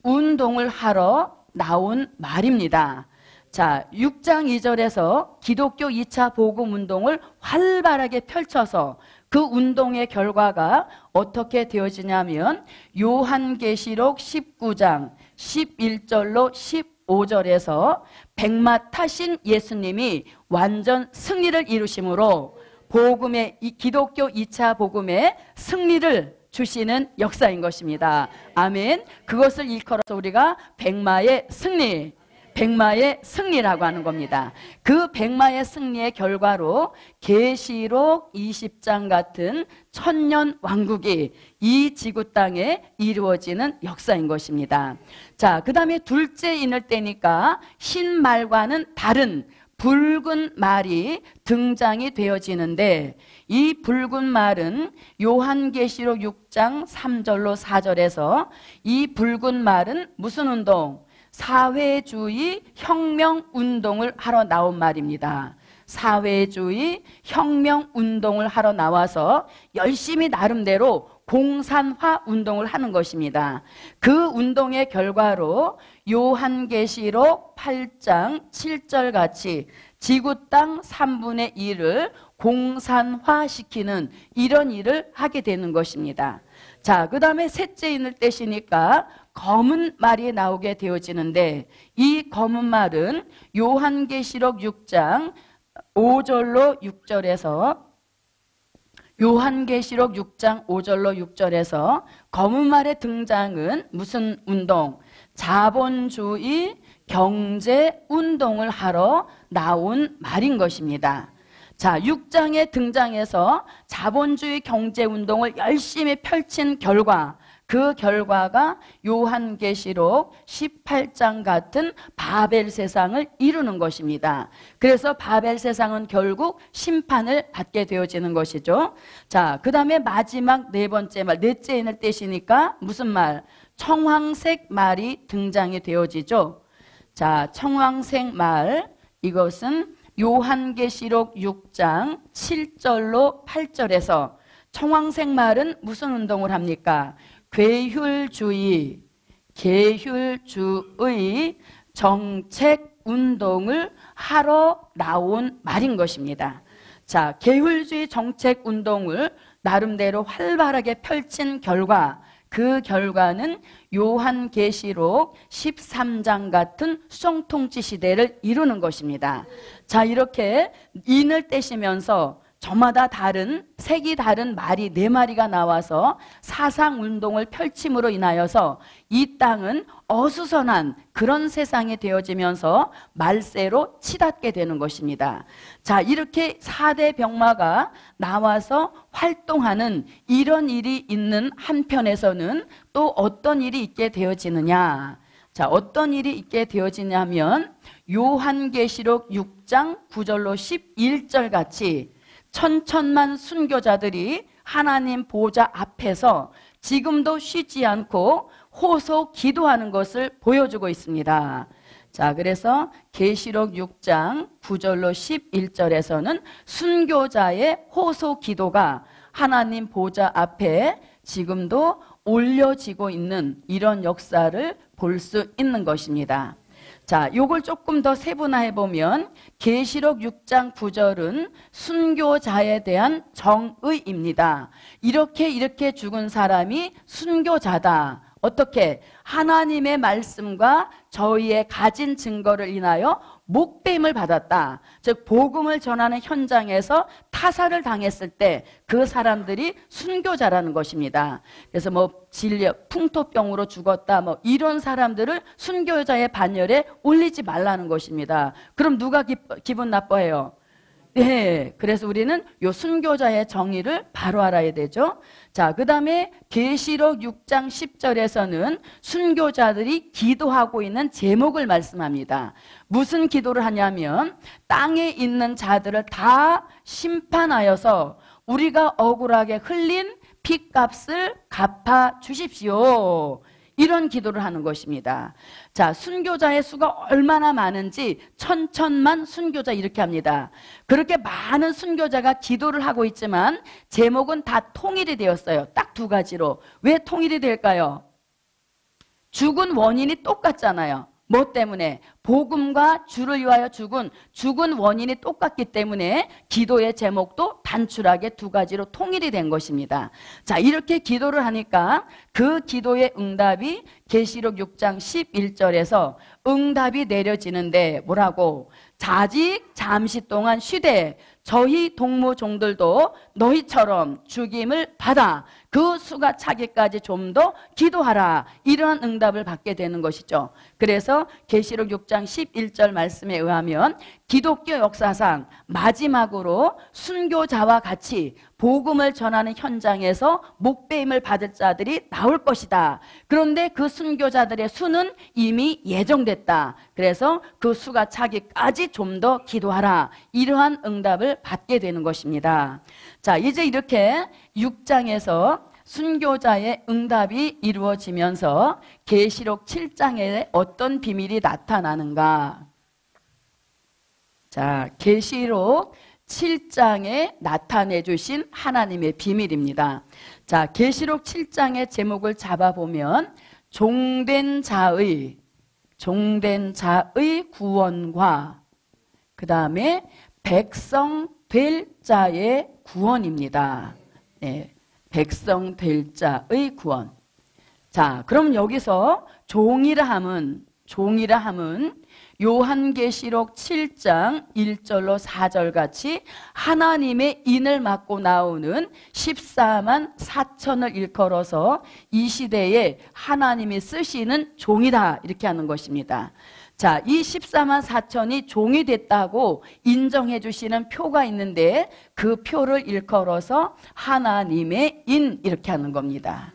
운동을 하러 나온 말입니다. 자, 6장 2절에서 기독교 2차 복음 운동을 활발하게 펼쳐서 그 운동의 결과가 어떻게 되어지냐면 요한계시록 19장 11절로 15절에서 백마 타신 예수님이 완전 승리를 이루심으로 복음의 이 기독교 2차 복음의 승리를 주시는 역사인 것입니다. 아멘. 그것을 일컬어서 우리가 백마의 승리, 백마의 승리라고 하는 겁니다. 그 백마의 승리의 결과로 계시록 20장 같은 천년 왕국이 이 지구 땅에 이루어지는 역사인 것입니다. 자, 그 다음에 둘째 인을 떼니까 흰 말과는 다른 붉은 말이 등장이 되어지는데, 이 붉은 말은 요한계시록 6장 3절로 4절에서 이 붉은 말은 무슨 운동? 사회주의 혁명운동을 하러 나온 말입니다. 사회주의 혁명운동을 하러 나와서 열심히 나름대로 공산화 운동을 하는 것입니다. 그 운동의 결과로 요한계시록 8장 7절 같이 지구 땅 3분의 1을 공산화시키는 이런 일을 하게 되는 것입니다. 자, 그 다음에 셋째 인을 떼시니까 검은 말이 나오게 되어지는데, 이 검은 말은 요한계시록 6장 5절로 6절에서 요한계시록 6장 5절로 6절에서 검은 말의 등장은 무슨 운동? 자본주의 경제 운동을 하러 나온 말인 것입니다. 자, 6장에 등장해서 자본주의 경제 운동을 열심히 펼친 결과, 그 결과가 요한계시록 18장 같은 바벨 세상을 이루는 것입니다. 그래서 바벨 세상은 결국 심판을 받게 되어지는 것이죠. 자, 그 다음에 마지막 네 번째 말, 넷째 인을 떼시니까 무슨 말? 청황색 말이 등장이 되어지죠. 자, 청황색 말, 이것은 요한계시록 6장 7절로 8절에서 청황색 말은 무슨 운동을 합니까? 계율주의 정책 운동을 하러 나온 말인 것입니다. 자, 계율주의 정책 운동을 나름대로 활발하게 펼친 결과, 그 결과는 요한계시록 13장 같은 수정통치 시대를 이루는 것입니다. 자, 이렇게 인을 떼시면서 저마다 다른, 색이 다른 말이 4마리가 나와서 사상운동을 펼침으로 인하여서 이 땅은 어수선한 그런 세상이 되어지면서 말세로 치닫게 되는 것입니다. 자, 이렇게 4대 병마가 나와서 활동하는 이런 일이 있는 한편에서는 또 어떤 일이 있게 되어지느냐? 자, 어떤 일이 있게 되어지냐면 요한계시록 6장 9절로 11절 같이 천천만 순교자들이 하나님 보좌 앞에서 지금도 쉬지 않고 호소 기도하는 것을 보여주고 있습니다. 자, 그래서 계시록 6장 9절로 11절에서는 순교자의 호소 기도가 하나님 보좌 앞에 지금도 올려지고 있는 이런 역사를 볼 수 있는 것입니다. 자, 요걸 조금 더 세분화해 보면 계시록 6장 9절은 순교자에 대한 정의입니다. 이렇게 죽은 사람이 순교자다. 어떻게? 하나님의 말씀과 저희의 가진 증거를 인하여 목배임을 받았다. 즉 복음을 전하는 현장에서 타살을 당했을 때 그 사람들이 순교자라는 것입니다. 그래서 뭐 질려 풍토병으로 죽었다 뭐 이런 사람들을 순교자의 반열에 올리지 말라는 것입니다. 그럼 누가 기분 나빠해요? 네, 그래서 우리는 요 순교자의 정의를 바로 알아야 되죠. 자, 그 다음에 계시록 6장 10절에서는 순교자들이 기도하고 있는 제목을 말씀합니다. 무슨 기도를 하냐면 땅에 있는 자들을 다 심판하여서 우리가 억울하게 흘린 핏값을 갚아 주십시오. 이런 기도를 하는 것입니다. 자, 순교자의 수가 얼마나 많은지 천천만 순교자 이렇게 합니다. 그렇게 많은 순교자가 기도를 하고 있지만 제목은 다 통일이 되었어요. 딱 2가지로. 왜 통일이 될까요? 죽은 원인이 똑같잖아요. 뭐 때문에? 복음과 주를 위하여 죽은 원인이 똑같기 때문에 기도의 제목도 단출하게 2가지로 통일이 된 것입니다. 자, 이렇게 기도를 하니까 그 기도의 응답이 계시록 6장 11절에서 응답이 내려지는데 뭐라고? 자직 잠시 동안 쉬되 저희 동무종들도 너희처럼 죽임을 받아 그 수가 차기까지 좀 더 기도하라. 이러한 응답을 받게 되는 것이죠. 그래서 계시록 6장 11절 말씀에 의하면 기독교 역사상 마지막으로 순교자와 같이 복음을 전하는 현장에서 목배임을 받을 자들이 나올 것이다. 그런데 그 순교자들의 수는 이미 예정됐다. 그래서 그 수가 차기까지 좀 더 기도하라. 이러한 응답을 받게 되는 것입니다. 자, 이제 이렇게 6장에서 순교자의 응답이 이루어지면서 계시록 7장에 어떤 비밀이 나타나는가? 자, 계시록 7장에 나타내 주신 하나님의 비밀입니다. 자, 계시록 7장의 제목을 잡아보면 종된 자의 구원과 그 다음에 백성 될 자의 구원입니다. 네, 백성 될 자의 구원. 자, 그럼 여기서 종이라 함은 요한계시록 7장 1절로 4절 같이 하나님의 인을 맡고 나오는 14만 4천을 일컬어서 이 시대에 하나님이 쓰시는 종이다, 이렇게 하는 것입니다. 자, 이 14만 4천이 종이 됐다고 인정해 주시는 표가 있는데 그 표를 일컬어서 하나님의 인, 이렇게 하는 겁니다.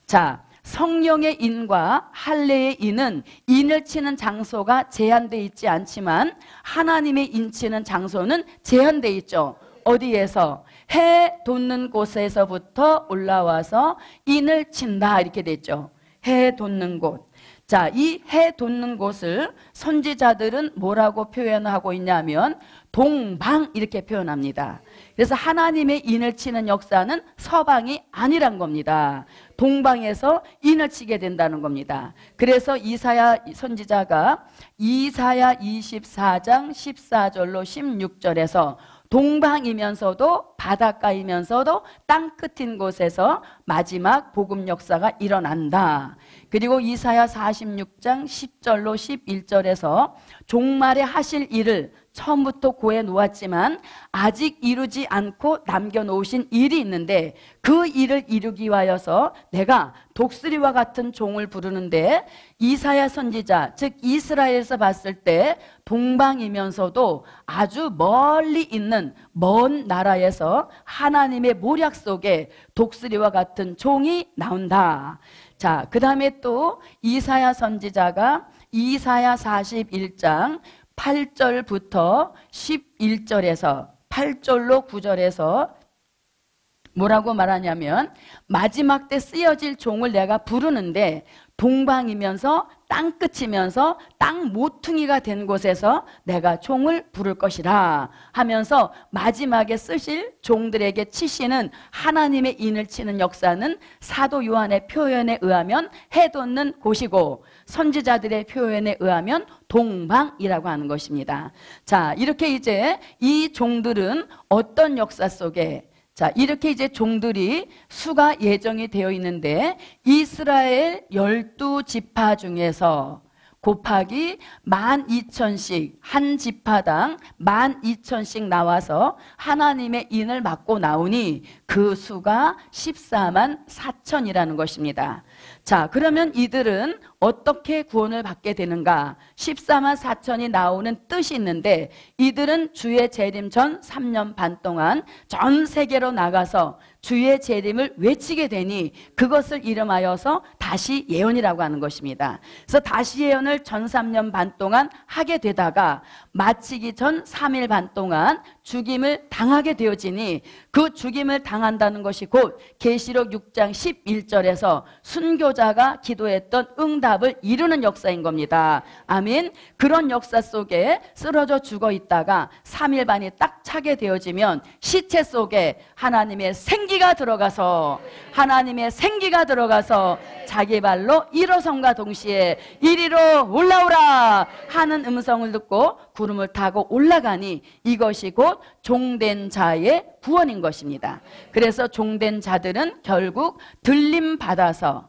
자, 성령의 인과 할례의 인은 인을 치는 장소가 제한되어 있지 않지만 하나님의 인 치는 장소는 제한되어 있죠. 어디에서? 해 돋는 곳에서부터 올라와서 인을 친다, 이렇게 됐죠. 해 돋는 곳. 자, 이 해 돋는 곳을 선지자들은 뭐라고 표현하고 있냐면 동방, 이렇게 표현합니다. 그래서 하나님의 인을 치는 역사는 서방이 아니란 겁니다. 동방에서 인을 치게 된다는 겁니다. 그래서 이사야 선지자가 이사야 24장 14절로 16절에서 동방이면서도 바닷가이면서도 땅끝인 곳에서 마지막 복음 역사가 일어난다. 그리고 이사야 46장 10절로 11절에서 종말에 하실 일을 처음부터 고해 놓았지만 아직 이루지 않고 남겨놓으신 일이 있는데 그 일을 이루기 위하여서 내가 독수리와 같은 종을 부르는데, 이사야 선지자 즉 이스라엘에서 봤을 때 동방이면서도 아주 멀리 있는 먼 나라에서 하나님의 모략 속에 독수리와 같은 종이 나온다. 자, 그 다음에 또 이사야 선지자가 이사야 41장 8절부터 11절에서 8절로 9절에서 뭐라고 말하냐면 마지막 때 쓰여질 종을 내가 부르는데 동방이면서 땅끝이면서 땅 모퉁이가 된 곳에서 내가 종을 부를 것이라 하면서 마지막에 쓰실 종들에게 치시는 하나님의 인을 치는 역사는 사도 요한의 표현에 의하면 해 돋는 곳이고 선지자들의 표현에 의하면 동방이라고 하는 것입니다. 자, 이렇게 이제 이 종들은 어떤 역사 속에, 자, 이렇게 이제 종들이 수가 예정이 되어 있는데 이스라엘 12지파 중에서 곱하기 12,000씩 한 지파당 12,000씩 나와서 하나님의 인을 맡고 나오니 그 수가 14만 4천이라는 것입니다. 자, 그러면 이들은 어떻게 구원을 받게 되는가? 14만 4천이 나오는 뜻이 있는데 이들은 주의 재림 전 3년 반 동안 전 세계로 나가서 주의 재림을 외치게 되니 그것을 이름하여서 다시 예언이라고 하는 것입니다. 그래서 다시 예언을 전 3년 반 동안 하게 되다가 마치기 전 3일 반 동안 죽임을 당하게 되어지니 그 죽임을 당한다는 것이 곧 계시록 6장 11절에서 순교자가 기도했던 응답을 이루는 역사인 겁니다. 아멘. 그런 역사 속에 쓰러져 죽어 있다가 3일 반이 딱 차게 되어지면 시체 속에 하나님의 생기가 들어가서 자기 발로 일어선과 동시에 이리로 올라오라 하는 음성을 듣고 구름을 타고 올라가니 이것이 곧 종된 자의 구원인 것입니다. 그래서 종된 자들은 결국 들림받아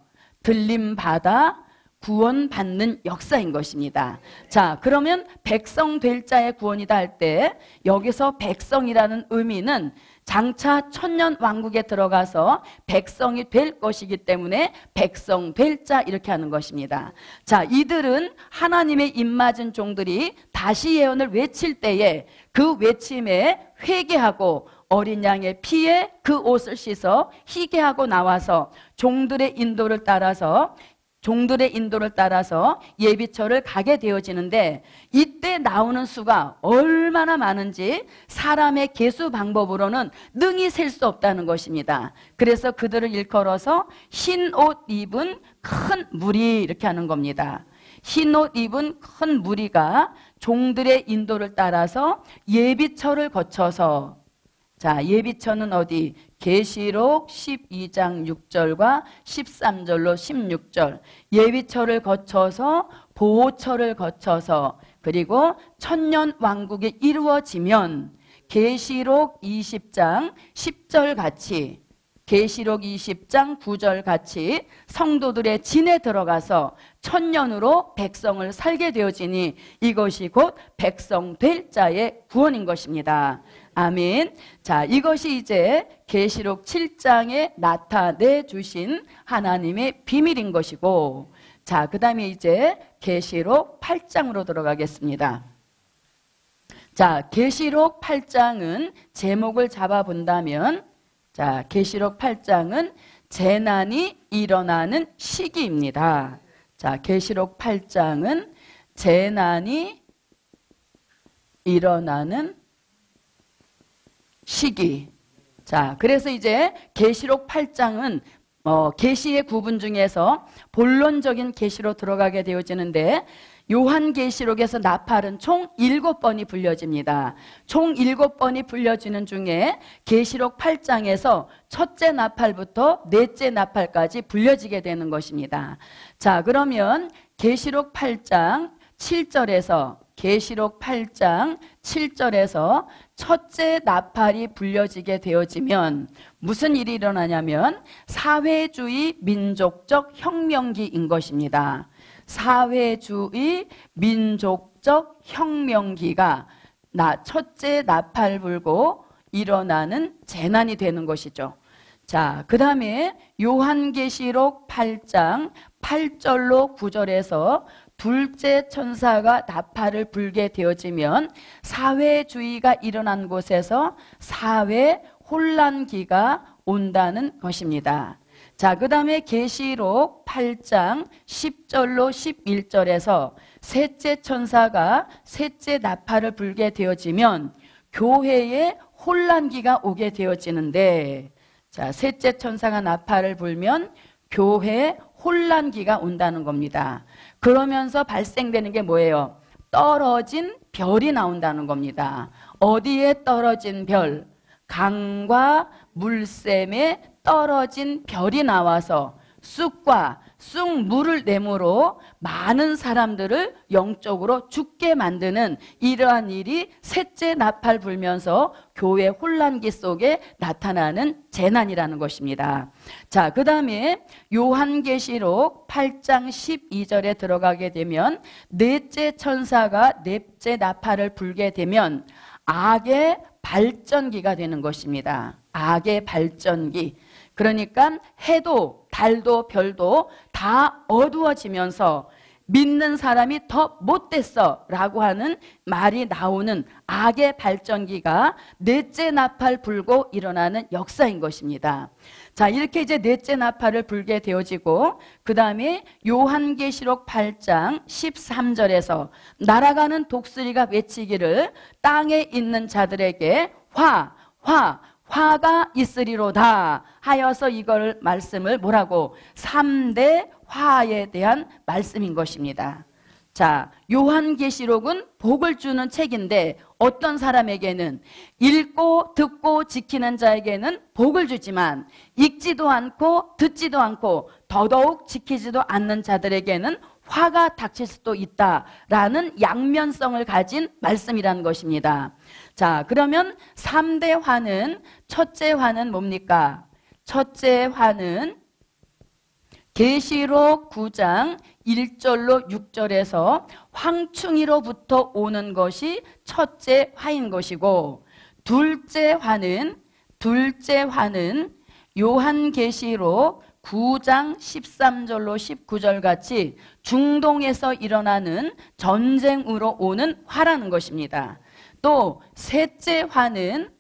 구원받는 역사인 것입니다. 자, 그러면 백성 될 자의 구원이다 할 때 여기서 백성이라는 의미는 장차 천년 왕국에 들어가서 백성이 될 것이기 때문에 백성 될 자 이렇게 하는 것입니다. 자, 이들은 하나님의 입맞은 종들이 다시 예언을 외칠 때에 그 외침에 회개하고 어린 양의 피에 그 옷을 씻어 희게하고 나와서 종들의 인도를 따라서 예비처를 가게 되어지는데, 이때 나오는 수가 얼마나 많은지 사람의 계수 방법으로는 능히 셀 수 없다는 것입니다. 그래서 그들을 일컬어서 흰 옷 입은 큰 무리 이렇게 하는 겁니다. 흰 옷 입은 큰 무리가 종들의 인도를 따라서 예비처를 거쳐서, 자, 예비처는 어디? 계시록 12장 6절과 13절로 16절. 예비처를 거쳐서 보호처를 거쳐서, 그리고 천년 왕국이 이루어지면 계시록 20장 10절 같이, 계시록 20장 9절 같이 성도들의 진에 들어가서 천년으로 백성을 살게 되어지니 이것이 곧 백성 될 자의 구원인 것입니다. 아멘. 자, 이것이 이제 계시록 7장에 나타내 주신 하나님의 비밀인 것이고, 자, 그 다음에 이제 계시록 8장으로 들어가겠습니다. 자, 계시록 8장은 제목을 잡아본다면, 자, 계시록 8장은 재난이 일어나는 시기입니다. 자, 계시록 8장은 재난이 일어나는 시기. 자, 그래서 이제 계시록 8장은 계시의 구분 중에서 본론적인 계시로 들어가게 되어지는데, 요한계시록에서 나팔은 총 7번이 불려집니다. 총 7번이 불려지는 중에 계시록 8장에서 첫째 나팔부터 넷째 나팔까지 불려지게 되는 것입니다. 자, 그러면 계시록 8장 7절에서 계시록 8장 7절에서 첫째 나팔이 불려지게 되어지면 무슨 일이 일어나냐면 사회주의 민족적 혁명기인 것입니다. 사회주의 민족적 혁명기가 첫째 나팔 불고 일어나는 재난이 되는 것이죠. 자, 그 다음에 요한계시록 8장 8절로 9절에서 둘째 천사가 나팔을 불게 되어지면 사회주의가 일어난 곳에서 사회 혼란기가 온다는 것입니다. 자, 그 다음에 계시록 8장 10절로 11절에서 셋째 천사가 셋째 나팔을 불게 되어지면 교회에 혼란기가 오게 되어지는데, 자, 셋째 천사가 나팔을 불면 교회에 혼란기가 온다는 겁니다. 그러면서 발생되는 게 뭐예요? 떨어진 별이 나온다는 겁니다. 어디에 떨어진 별? 강과 물샘에 떨어진 별이 나와서 쑥과 쑥물을 내므로 많은 사람들을 영적으로 죽게 만드는 이러한 일이 셋째 나팔 불면서 교회 혼란기 속에 나타나는 재난이라는 것입니다. 자, 그 다음에 요한계시록 8장 12절에 들어가게 되면 넷째 천사가 넷째 나팔을 불게 되면 악의 발전기가 되는 것입니다. 악의 발전기. 그러니까 해도 달도 별도 다 어두워지면서 믿는 사람이 더 못됐어 라고 하는 말이 나오는 악의 발전기가 넷째 나팔 불고 일어나는 역사인 것입니다. 자, 이렇게 이제 넷째 나팔을 불게 되어지고, 그 다음에 요한계시록 8장 13절에서 날아가는 독수리가 외치기를 땅에 있는 자들에게 화가 있으리로다 하여서 이걸 말씀을 뭐라고? 3대 화에 대한 말씀인 것입니다. 자, 요한계시록은 복을 주는 책인데 어떤 사람에게는 읽고 듣고 지키는 자에게는 복을 주지만 읽지도 않고 듣지도 않고 더더욱 지키지도 않는 자들에게는 화가 닥칠 수도 있다라는 양면성을 가진 말씀이라는 것입니다. 자, 그러면 3대 화는, 첫째 화는 뭡니까? 첫째 화는 계시록 9장 1절로 6절에서 황충이로부터 오는 것이 첫째 화인 것이고, 둘째 화는 요한계시록 9장 13절로 19절 같이 중동에서 일어나는 전쟁으로 오는 화라는 것입니다. 또 셋째 화는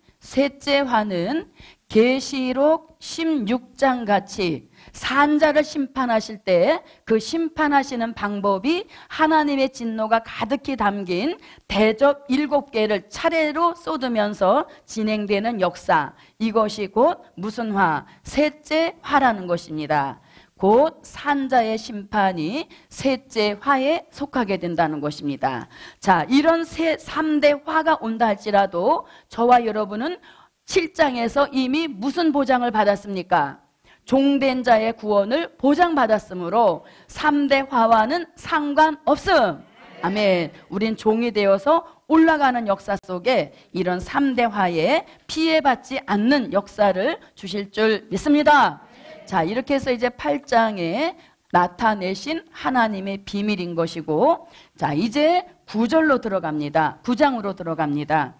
계시록 16장 같이 산자를 심판하실 때 그 심판하시는 방법이 하나님의 진노가 가득히 담긴 대접 7개를 차례로 쏟으면서 진행되는 역사, 이것이 곧 무슨 화? 셋째 화라는 것입니다. 곧 산자의 심판이 셋째 화에 속하게 된다는 것입니다. 자, 이런 3대 화가 온다 할지라도 저와 여러분은 7장에서 이미 무슨 보장을 받았습니까? 종된 자의 구원을 보장받았으므로 3대 화와는 상관없음. 아멘. 우린 종이 되어서 올라가는 역사 속에 이런 3대 화에 피해받지 않는 역사를 주실 줄 믿습니다. 자, 이렇게 해서 이제 8장에 나타내신 하나님의 비밀인 것이고, 자, 이제 9절로 들어갑니다. 9장으로 들어갑니다.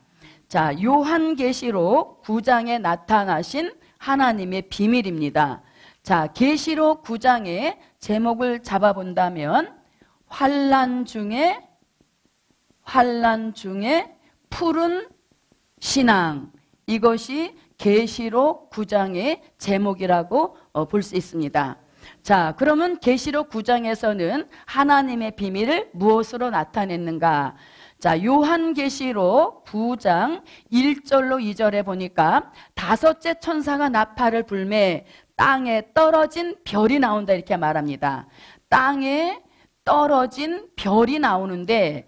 자, 요한계시록 9장에 나타나신 하나님의 비밀입니다. 자, 계시록 9장의 제목을 잡아본다면 환난 중에 푸른 신앙, 이것이 계시록 9장의 제목이라고 볼 수 있습니다. 자, 그러면 계시록 9장에서는 하나님의 비밀을 무엇으로 나타냈는가? 자, 요한계시록 9장 1절로 2절에 보니까 다섯째 천사가 나팔을 불매 땅에 떨어진 별이 나온다, 이렇게 말합니다. 땅에 떨어진 별이 나오는데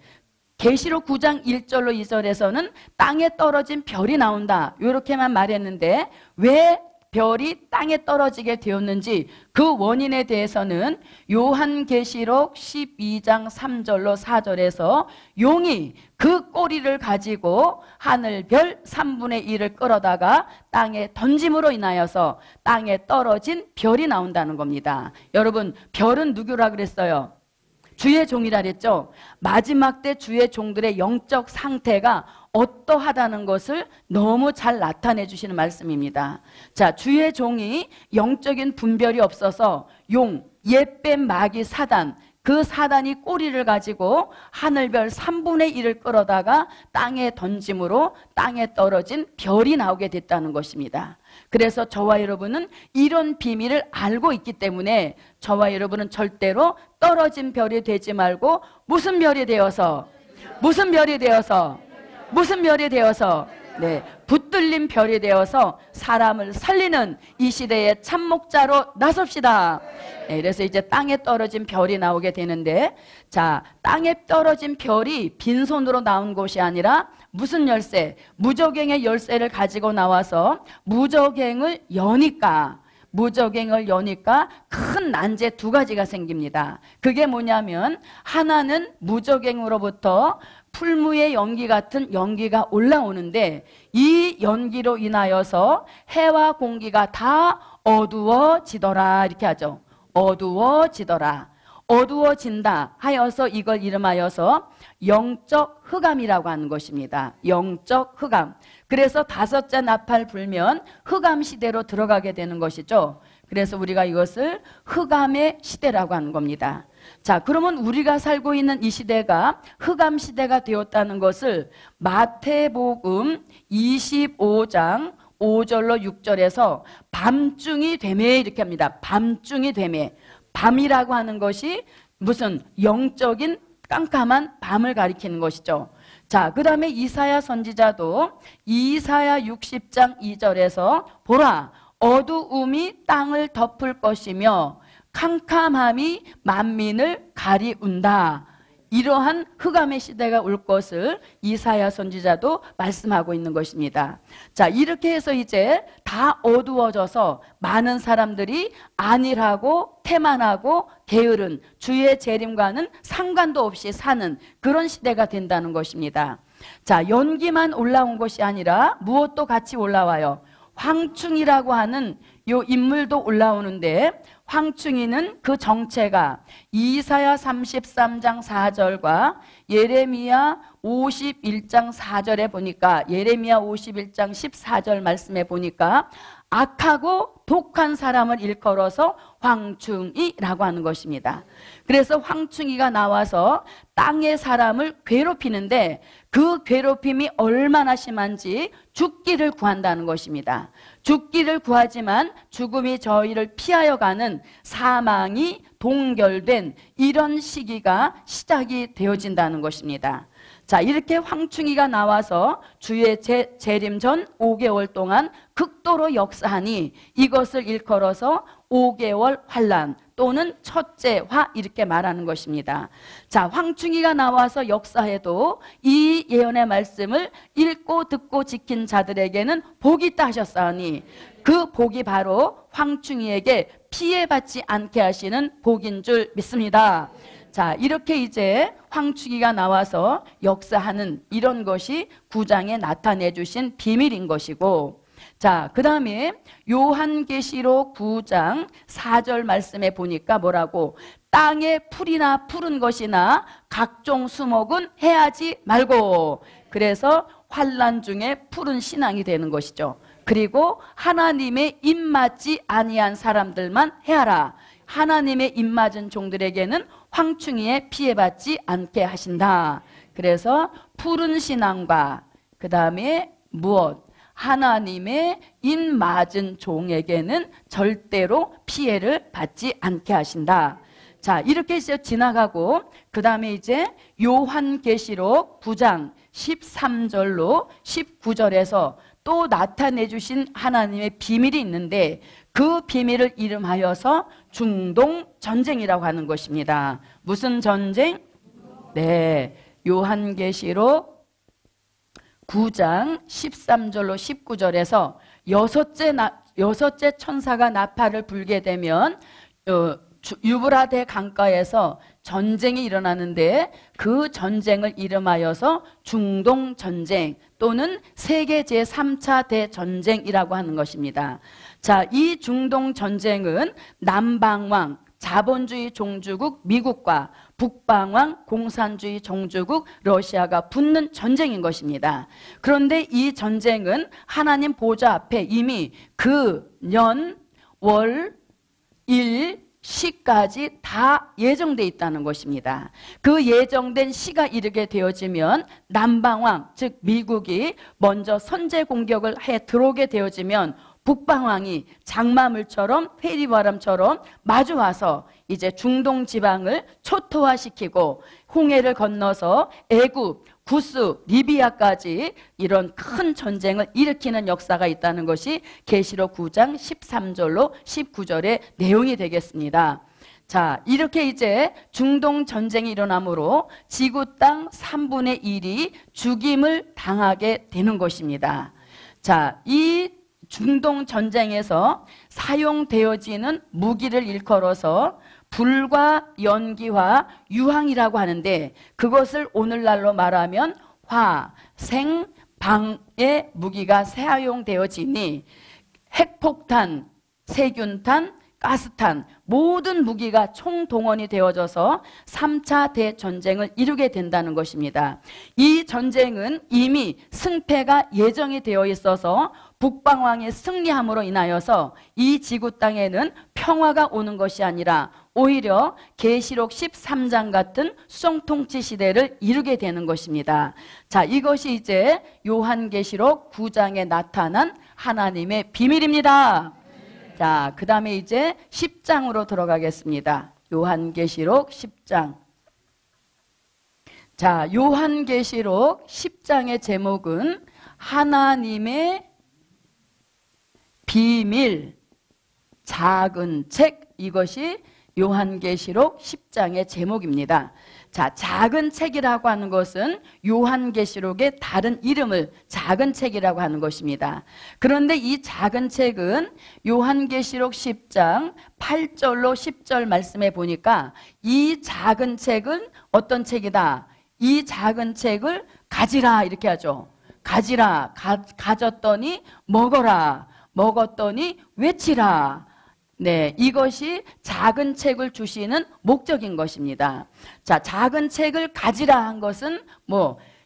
계시록 9장 1절로 2절에서는 땅에 떨어진 별이 나온다, 이렇게만 말했는데 왜 별이 땅에 떨어지게 되었는지 그 원인에 대해서는 요한계시록 12장 3절로 4절에서 용이 그 꼬리를 가지고 하늘별 3분의 1을 끌어다가 땅에 던짐으로 인하여서 땅에 떨어진 별이 나온다는 겁니다. 여러분, 별은 누구라 그랬어요? 주의 종이라 그랬죠. 마지막 때 주의 종들의 영적 상태가 어떠하다는 것을 너무 잘 나타내 주시는 말씀입니다. 자, 주의 종이 영적인 분별이 없어서 용, 옛뱀, 마귀, 사단, 그 사단이 꼬리를 가지고 하늘별 3분의 1을 끌어다가 땅에 던짐으로 땅에 떨어진 별이 나오게 됐다는 것입니다. 그래서 저와 여러분은 이런 비밀을 알고 있기 때문에 저와 여러분은 절대로 떨어진 별이 되지 말고 무슨 별이 되어서 네, 붙들린 별이 되어서 사람을 살리는 이 시대의 참목자로 나섭시다. 네, 그래서 이제 땅에 떨어진 별이 나오게 되는데, 자, 땅에 떨어진 별이 빈손으로 나온 것이 아니라 무슨 열쇠? 무저갱의 열쇠를 가지고 나와서 무저갱을 여니까 큰 난제 2가지가 생깁니다. 그게 뭐냐면, 하나는 무저갱으로부터 풀무의 연기 같은 연기가 올라오는데 이 연기로 인하여서 해와 공기가 다 어두워지더라, 이렇게 하죠. 어두워진다 하여서 이걸 이름하여서 영적 흑암이라고 하는 것입니다. 영적 흑암. 그래서 다섯째 나팔 불면 흑암 시대로 들어가게 되는 것이죠. 그래서 우리가 이것을 흑암의 시대라고 하는 겁니다. 자, 그러면 우리가 살고 있는 이 시대가 흑암 시대가 되었다는 것을 마태복음 25장 5절로 6절에서 밤중이 되매, 이렇게 합니다. 밤중이 되매. 밤이라고 하는 것이 무슨 영적인 깜깜한 밤을 가리키는 것이죠. 자, 그 다음에 이사야 선지자도 이사야 60장 2절에서 보라, 어두움이 땅을 덮을 것이며 캄캄함이 만민을 가리운다. 이러한 흑암의 시대가 올 것을 이사야 선지자도 말씀하고 있는 것입니다. 자, 이렇게 해서 이제 다 어두워져서 많은 사람들이 안일하고 태만하고 게으른 주의 재림과는 상관도 없이 사는 그런 시대가 된다는 것입니다. 자, 연기만 올라온 것이 아니라 무엇도 같이 올라와요. 황충이라고 하는 요 인물도 올라오는데 황충이는 그 정체가 이사야 33장 4절과 예레미야 51장 4절에 보니까 예레미야 51장 14절 말씀에 보니까 악하고 독한 사람을 일컬어서 황충이라고 하는 것입니다. 그래서 황충이가 나와서 땅의 사람을 괴롭히는데 그 괴롭힘이 얼마나 심한지 죽기를 구한다는 것입니다. 죽기를 구하지만 죽음이 저희를 피하여 가는 사망이 동결된 이런 시기가 시작이 되어진다는 것입니다. 자, 이렇게 황충이가 나와서 주의 재림 전 5개월 동안 극도로 역사하니 이것을 일컬어서 5개월 환란 또는 첫째 화 이렇게 말하는 것입니다. 자, 황충이가 나와서 역사해도 이 예언의 말씀을 읽고 듣고 지킨 자들에게는 복이 있다 하셨사오니 그 복이 바로 황충이에게 피해받지 않게 하시는 복인 줄 믿습니다. 자, 이렇게 이제 황충이가 나와서 역사하는 이런 것이 9장에 나타내 주신 비밀인 것이고, 자, 그 다음에 요한계시록 9장 4절 말씀에 보니까 뭐라고? 땅에 풀이나 푸른 것이나 각종 수목은 해하지 말고, 그래서 환난 중에 푸른 신앙이 되는 것이죠. 그리고 하나님의 입맞지 아니한 사람들만 해하라. 하나님의 입맞은 종들에게는 황충이에 피해받지 않게 하신다. 그래서 푸른 신앙과 그 다음에 무엇? 하나님의 입맞은 종에게는 절대로 피해를 받지 않게 하신다. 자, 이렇게 이제 지나가고 그 다음에 이제 요한계시록 9장 13절로 19절에서 또 나타내 주신 하나님의 비밀이 있는데 그 비밀을 이름하여서 중동전쟁이라고 하는 것입니다. 무슨 전쟁? 네, 요한계시록 9장 13절로 19절에서 여섯째 천사가 나팔을 불게 되면 유브라데 강가에서 전쟁이 일어나는데 그 전쟁을 이름하여서 중동전쟁 또는 세계 제3차 대전쟁이라고 하는 것입니다. 자, 이 중동전쟁은 남방왕 자본주의 종주국 미국과 북방왕 공산주의 종주국 러시아가 붙는 전쟁인 것입니다. 그런데 이 전쟁은 하나님 보좌 앞에 이미 그 년, 월, 일, 시까지 다 예정되어 있다는 것입니다. 그 예정된 시가 이르게 되어지면 남방왕 즉 미국이 먼저 선제 공격을 해 들어오게 되어지면 북방왕이 장마물처럼 회리바람처럼 마주와서 이제 중동 지방을 초토화시키고 홍해를 건너서 애굽, 구스, 리비아까지 이런 큰 전쟁을 일으키는 역사가 있다는 것이 계시록 9장 13절로 19절의 내용이 되겠습니다. 자, 이렇게 이제 중동 전쟁이 일어나므로 지구 땅 3분의 1이 죽임을 당하게 되는 것입니다. 자, 이 중동 전쟁에서 사용되어지는 무기를 일컬어서 불과 연기와 유황이라고 하는데 그것을 오늘날로 말하면 화, 생, 방의 무기가 사용되어지니 핵폭탄, 세균탄, 가스탄 모든 무기가 총동원이 되어져서 3차 대전쟁을 이루게 된다는 것입니다. 이 전쟁은 이미 승패가 예정이 되어 있어서 북방왕의 승리함으로 인하여서 이 지구 땅에는 평화가 오는 것이 아니라 오히려 계시록 13장 같은 수정통치 시대를 이루게 되는 것입니다. 자, 이것이 이제 요한계시록 9장에 나타난 하나님의 비밀입니다. 자, 그 다음에 이제 10장으로 들어가겠습니다. 요한계시록 10장. 자, 요한계시록 10장의 제목은 하나님의 비밀, 작은 책, 이것이 요한계시록 10장의 제목입니다. 자, 작은 책이라고 하는 것은 요한계시록의 다른 이름을 작은 책이라고 하는 것입니다. 그런데 이 작은 책은 요한계시록 10장 8절로 10절 말씀에 보니까 이 작은 책은 어떤 책이다? 이 작은 책을 가지라 이렇게 하죠. 가지라, 가졌더니 먹어라. 먹었더니 외치라. 네, 이것이 작은 책을 주시는 목적인 것입니다. 자, 작은 책을 가지라 한 것은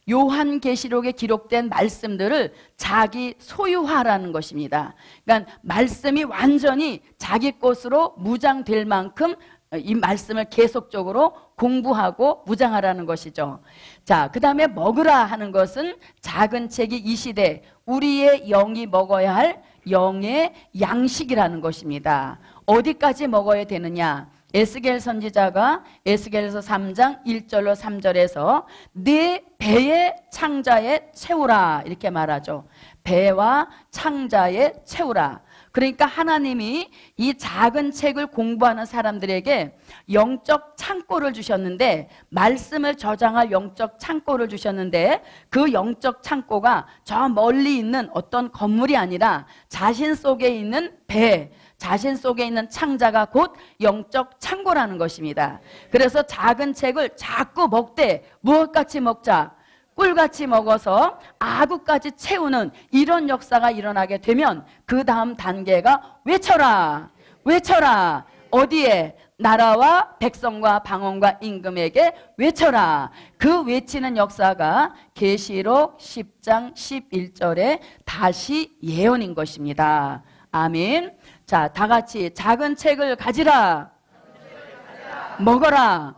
요한계시록에 기록된 말씀들을 자기 소유화라는 것입니다. 그러니까 말씀이 완전히 자기 것으로 무장될 만큼 이 말씀을 계속적으로 공부하고 무장하라는 것이죠. 자, 그 다음에 먹으라 하는 것은 작은 책이 이 시대 우리의 영이 먹어야 할 영의 양식이라는 것입니다. 어디까지 먹어야 되느냐? 에스겔 선지자가 에스겔서 3장 1절로 3절에서 네 배의 창자에 채우라 이렇게 말하죠. 배와 창자에 채우라. 그러니까 하나님이 이 작은 책을 공부하는 사람들에게 영적 창고를 주셨는데, 말씀을 저장할 영적 창고를 주셨는데, 그 영적 창고가 저 멀리 있는 어떤 건물이 아니라 자신 속에 있는 배, 자신 속에 있는 창자가 곧 영적 창고라는 것입니다. 그래서 작은 책을 자꾸 먹되 무엇같이 먹자? 꿀같이 먹어서 아구까지 채우는 이런 역사가 일어나게 되면 그 다음 단계가 외쳐라. 외쳐라. 어디에? 나라와 백성과 방언과 임금에게 외쳐라. 그 외치는 역사가 계시록 10장 11절에 다시 예언인 것입니다. 아멘. 자, 다 같이 작은 책을 가지라. 먹어라.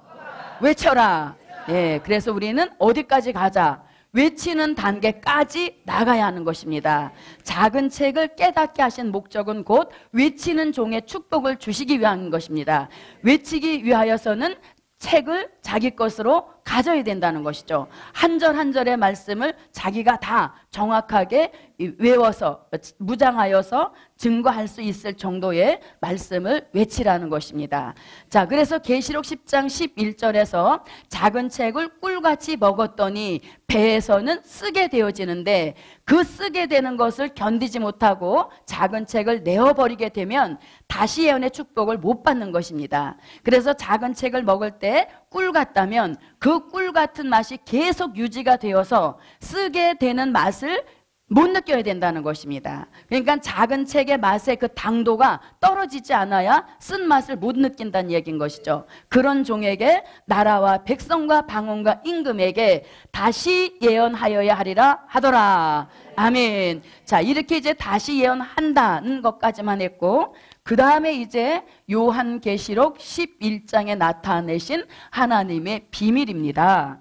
외쳐라. 예, 그래서 우리는 어디까지 가자? 외치는 단계까지 나가야 하는 것입니다. 작은 책을 깨닫게 하신 목적은 곧 외치는 종의 축복을 주시기 위한 것입니다. 외치기 위하여서는 책을 자기 것으로 가져야 된다는 것이죠. 한 절 한 절의 말씀을 자기가 다 정확하게 외워서 무장하여서 증거할 수 있을 정도의 말씀을 외치라는 것입니다. 자, 그래서 계시록 10장 11절에서 작은 책을 꿀같이 먹었더니 배에서는 쓰게 되어지는데, 그 쓰게 되는 것을 견디지 못하고 작은 책을 내어버리게 되면 다시 예언의 축복을 못 받는 것입니다. 그래서 작은 책을 먹을 때 꿀 같다면 그 꿀 같은 맛이 계속 유지가 되어서 쓰게 되는 맛을 못 느껴야 된다는 것입니다. 그러니까 작은 책의 맛의 그 당도가 떨어지지 않아야 쓴맛을 못 느낀다는 얘기인 것이죠. 그런 종에게 나라와 백성과 방언과 임금에게 다시 예언하여야 하리라 하더라. 아멘. 자, 이렇게 이제 다시 예언한다는 것까지만 했고, 그 다음에 이제 요한계시록 11장에 나타내신 하나님의 비밀입니다.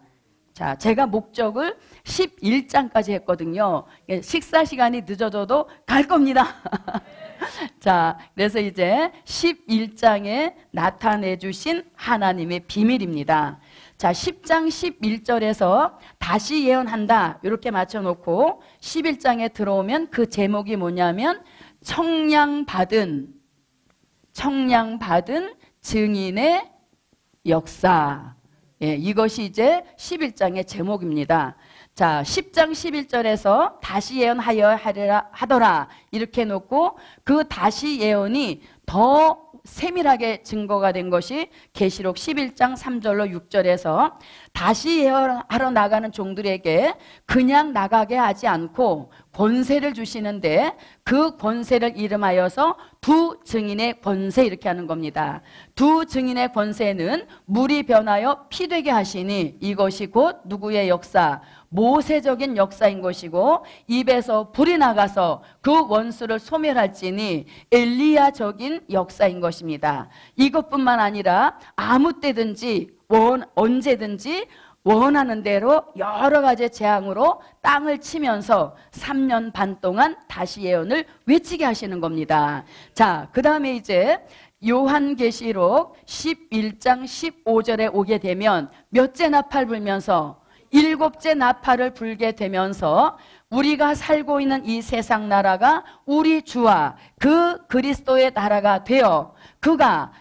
자, 제가 목적을 11장까지 했거든요. 식사 시간이 늦어져도 갈 겁니다. 자, 그래서 이제 11장에 나타내 주신 하나님의 비밀입니다. 자, 10장 11절에서 다시 예언한다 이렇게 맞춰놓고 11장에 들어오면 그 제목이 뭐냐면 청량받은 증인의 역사. 예, 이것이 이제 11장의 제목입니다. 자, 10장 11절에서 다시 예언하여 하더라 이렇게 놓고 그 다시 예언이 더 세밀하게 증거가 된 것이 계시록 11장 3절로 6절에서 다시 예언하러 나가는 종들에게 그냥 나가게 하지 않고 권세를 주시는데, 그 권세를 이름하여서 두 증인의 권세 이렇게 하는 겁니다. 두 증인의 권세는 물이 변하여 피 되게 하시니 이것이 곧 누구의 역사? 모세적인 역사인 것이고, 입에서 불이 나가서 그 원수를 소멸할지니 엘리야적인 역사인 것입니다. 이것뿐만 아니라 아무 때든지 언제든지 원하는 대로 여러 가지 재앙으로 땅을 치면서 3년 반 동안 다시 예언을 외치게 하시는 겁니다. 자, 그 다음에 이제 요한계시록 11장 15절에 오게 되면 몇째 나팔 불면서 7째 나팔을 불게 되면서 우리가 살고 있는 이 세상 나라가 우리 주와 그 그리스도의 나라가 되어 그가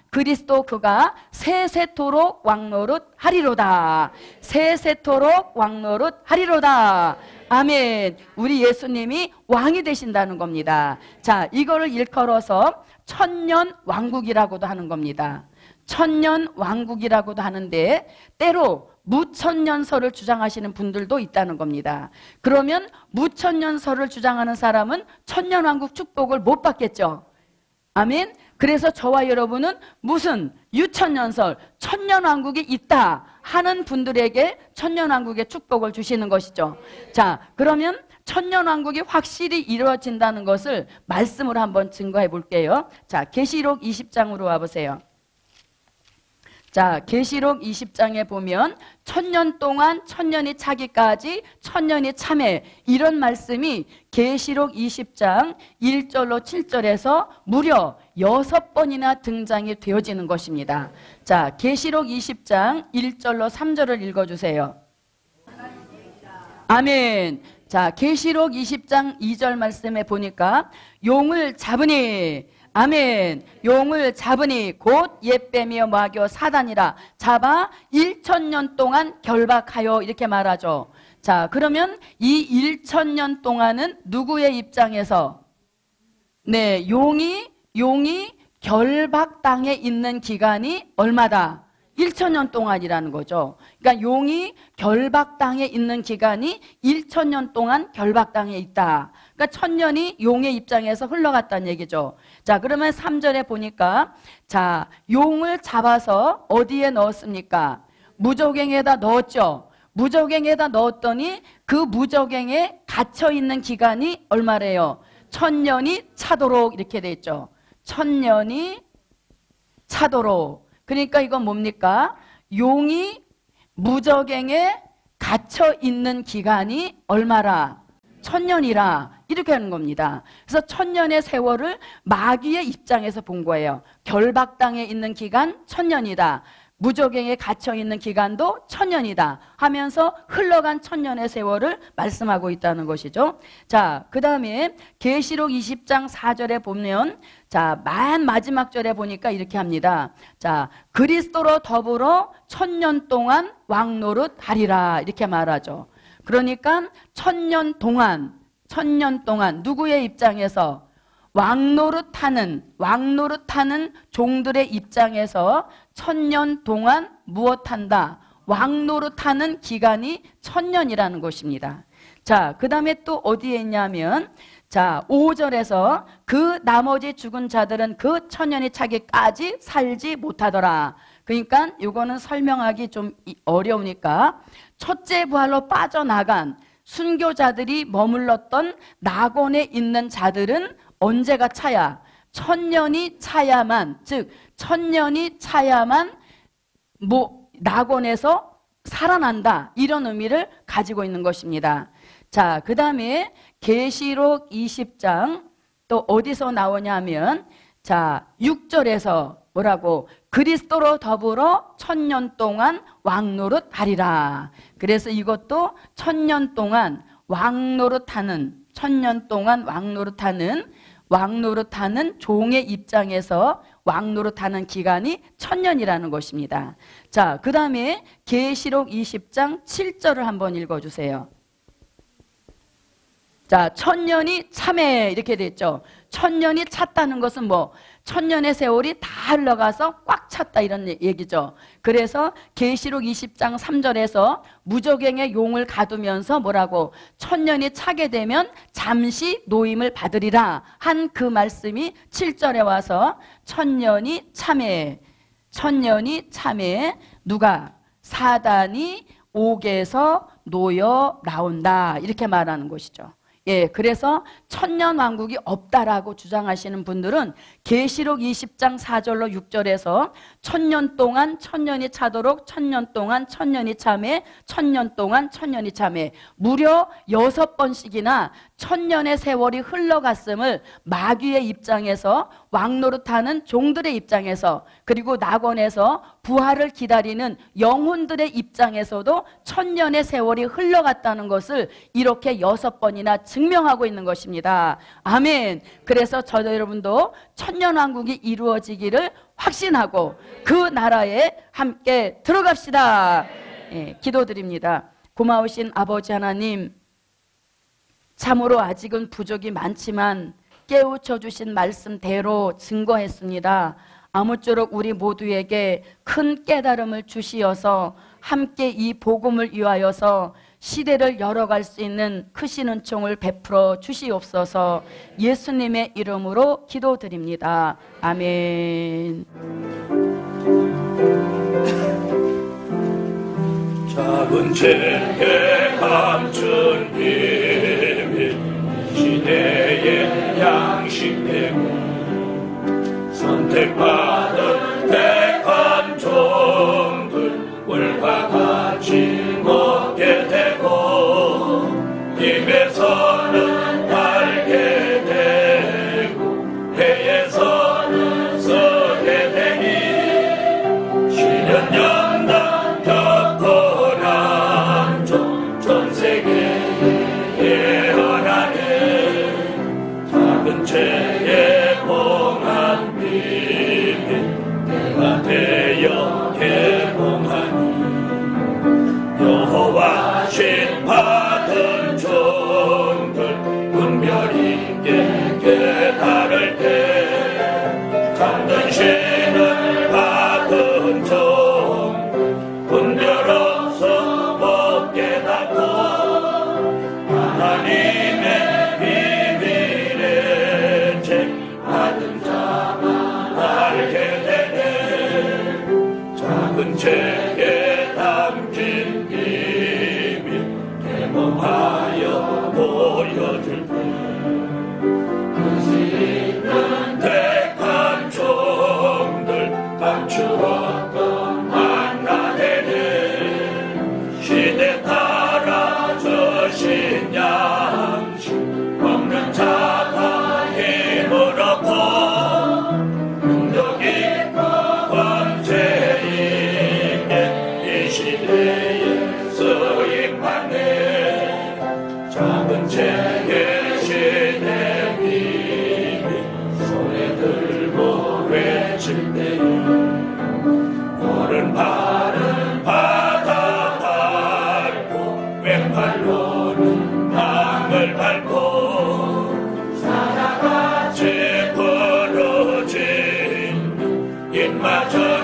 세세토록 왕노릇 하리로다. 세세토록 왕노릇 하리로다. 아멘. 우리 예수님이 왕이 되신다는 겁니다. 자, 이거를 일컬어서 천년 왕국이라고도 하는 겁니다. 천년 왕국이라고도 하는데, 때로 무천년설을 주장하시는 분들도 있다는 겁니다. 그러면 무천년설을 주장하는 사람은 천년왕국 축복을 못 받겠죠. 아멘. 그래서 저와 여러분은 무슨 유천년설, 천년왕국이 있다 하는 분들에게 천년왕국의 축복을 주시는 것이죠. 자, 그러면 천년왕국이 확실히 이루어진다는 것을 말씀으로 한번 증거해 볼게요. 자, 계시록 20장으로 와보세요. 자, 계시록 20장에 보면 천년 동안 천년이 차기까지 천년이 참해, 이런 말씀이 계시록 20장 1절로 7절에서 무려 6번이나 등장이 되어지는 것입니다. 자, 계시록 20장 1절로 3절을 읽어주세요. 아멘. 자, 계시록 20장 2절 말씀에 보니까 용을 잡으니, 아멘, 용을 잡으니 곧 옛뱀이여 마귀여 사단이라 잡아 1000년 동안 결박하여, 이렇게 말하죠. 자, 그러면 이 1000년 동안은 누구의 입장에서? 네, 용이 결박당에 있는 기간이 얼마다? 1000년 동안이라는 거죠. 그러니까 용이 결박당에 있는 기간이 1000년 동안 결박당에 있다. 그러니까 1000년이 용의 입장에서 흘러갔다는 얘기죠. 자, 그러면 3절에 보니까, 자, 용을 잡아서 어디에 넣었습니까? 무저갱에다 넣었죠. 무저갱에다 넣었더니 그 무저갱에 갇혀 있는 기간이 얼마래요? 1000년이 차도록, 이렇게 돼 있죠. 1000년이 차도록. 그러니까 이건 뭡니까? 용이 무저갱에 갇혀 있는 기간이 얼마라? 1000년이라, 이렇게 하는 겁니다. 그래서 1000년의 세월을 마귀의 입장에서 본 거예요. 결박당에 있는 기간 1000년이다. 무저갱에 갇혀있는 기간도 1000년이다 하면서 흘러간 1000년의 세월을 말씀하고 있다는 것이죠. 자, 그 다음에 계시록 20장 4절에 보면, 자, 맨 마지막 절에 보니까 이렇게 합니다. 자, 그리스도로 더불어 1000년 동안 왕노릇 하리라, 이렇게 말하죠. 그러니까 1000년 동안 누구의 입장에서? 왕노릇하는 종들의 입장에서 1000년 동안 무엇한다? 왕노릇하는 기간이 1000년이라는 것입니다. 자, 그 다음에 또 어디에 있냐면, 자, 5절에서 그 나머지 죽은 자들은 그 1000년이 차기까지 살지 못하더라. 그러니까 이거는 설명하기 좀 어려우니까, 첫째 부활로 빠져나간 순교자들이 머물렀던 낙원에 있는 자들은 언제가 차야? 1000년이 차야만, 즉 1000년이 차야만 낙원에서 살아난다, 이런 의미를 가지고 있는 것입니다. 자, 그 다음에 계시록 20장 또 어디서 나오냐면, 자, 6절에서 뭐라고? 그리스도로 더불어 1000년 동안 왕노릇 하리라. 그래서 이것도 1000년 동안 왕노릇하는, 1000년 동안 왕노릇하는 종의 입장에서 왕노릇하는 기간이 1000년이라는 것입니다. 자, 그 다음에 계시록 20장 7절을 한번 읽어주세요. 자, 1000년이 참해, 이렇게 됐죠. 1000년이 찼다는 것은 뭐 1000년의 세월이 다 흘러가서 꽉 찼다, 이런 얘기죠. 그래서 계시록 20장 3절에서 무저갱의 용을 가두면서 뭐라고? 1000년이 차게 되면 잠시 노임을 받으리라 한 그 말씀이 7절에 와서 1000년이 참해, 누가? 사단이 옥에서 놓여 나온다, 이렇게 말하는 것이죠. 예, 그래서 1000년 왕국이 없다라고 주장하시는 분들은 계시록 20장 4절로 6절에서 1000년 동안 1000년이 차도록 1000년 동안 1000년이 참해, 1000년 동안 1000년이 참해, 무려 6번씩이나 1000년의 세월이 흘러갔음을 마귀의 입장에서, 왕노릇하는 종들의 입장에서, 그리고 낙원에서 부활을 기다리는 영혼들의 입장에서도 1000년의 세월이 흘러갔다는 것을 이렇게 6번이나 증명하고 있는 것입니다. 아멘. 그래서 저도 여러분도 천년왕국이 이루어지기를 확신하고 그 나라에 함께 들어갑시다. 예, 기도드립니다. 고마우신 아버지 하나님, 참으로 아직은 부족이 많지만 깨우쳐 주신 말씀대로 증거했습니다. 아무쪼록 우리 모두에게 큰 깨달음을 주시어서 함께 이 복음을 위하여서 시대를 열어갈 수 있는 크신 은총을 베풀어 주시옵소서. 예수님의 이름으로 기도드립니다. 아멘. 작은 채에 감춘 비밀 시대의 양식되고 선택받은 택한 종들 물과 같이 먹게 되고 입에서는 달게 되고 배에서는 서게 되니 쉬는 연단 겪고 남쪽 전 세계에 예언하네. 작은 채에 봉한 비밀 내가 되어 개봉하니 여호와 신 받은 종들 분별 있게 깨달을 때 잠든 신을 받은 종 분별 없어 못 깨닫고 하나님의 비밀의 책 받은 자만 알게 되네. 작은 책에 담긴 비밀 개봉하여 보여줄 때 의지 있는 택한 종들 감추었던 만나 되네. 시대 따라 주신 양식 먹는 자가 힘을 얻고 능력 있고 권세 있게 이 시대에 쓰임받네. 작은 책에 시대 비밀 손에 들고 외칠 때에 오른발은 바다 밟고 왼발로는 땅을 밟고 사나같이 부러진 입맞춰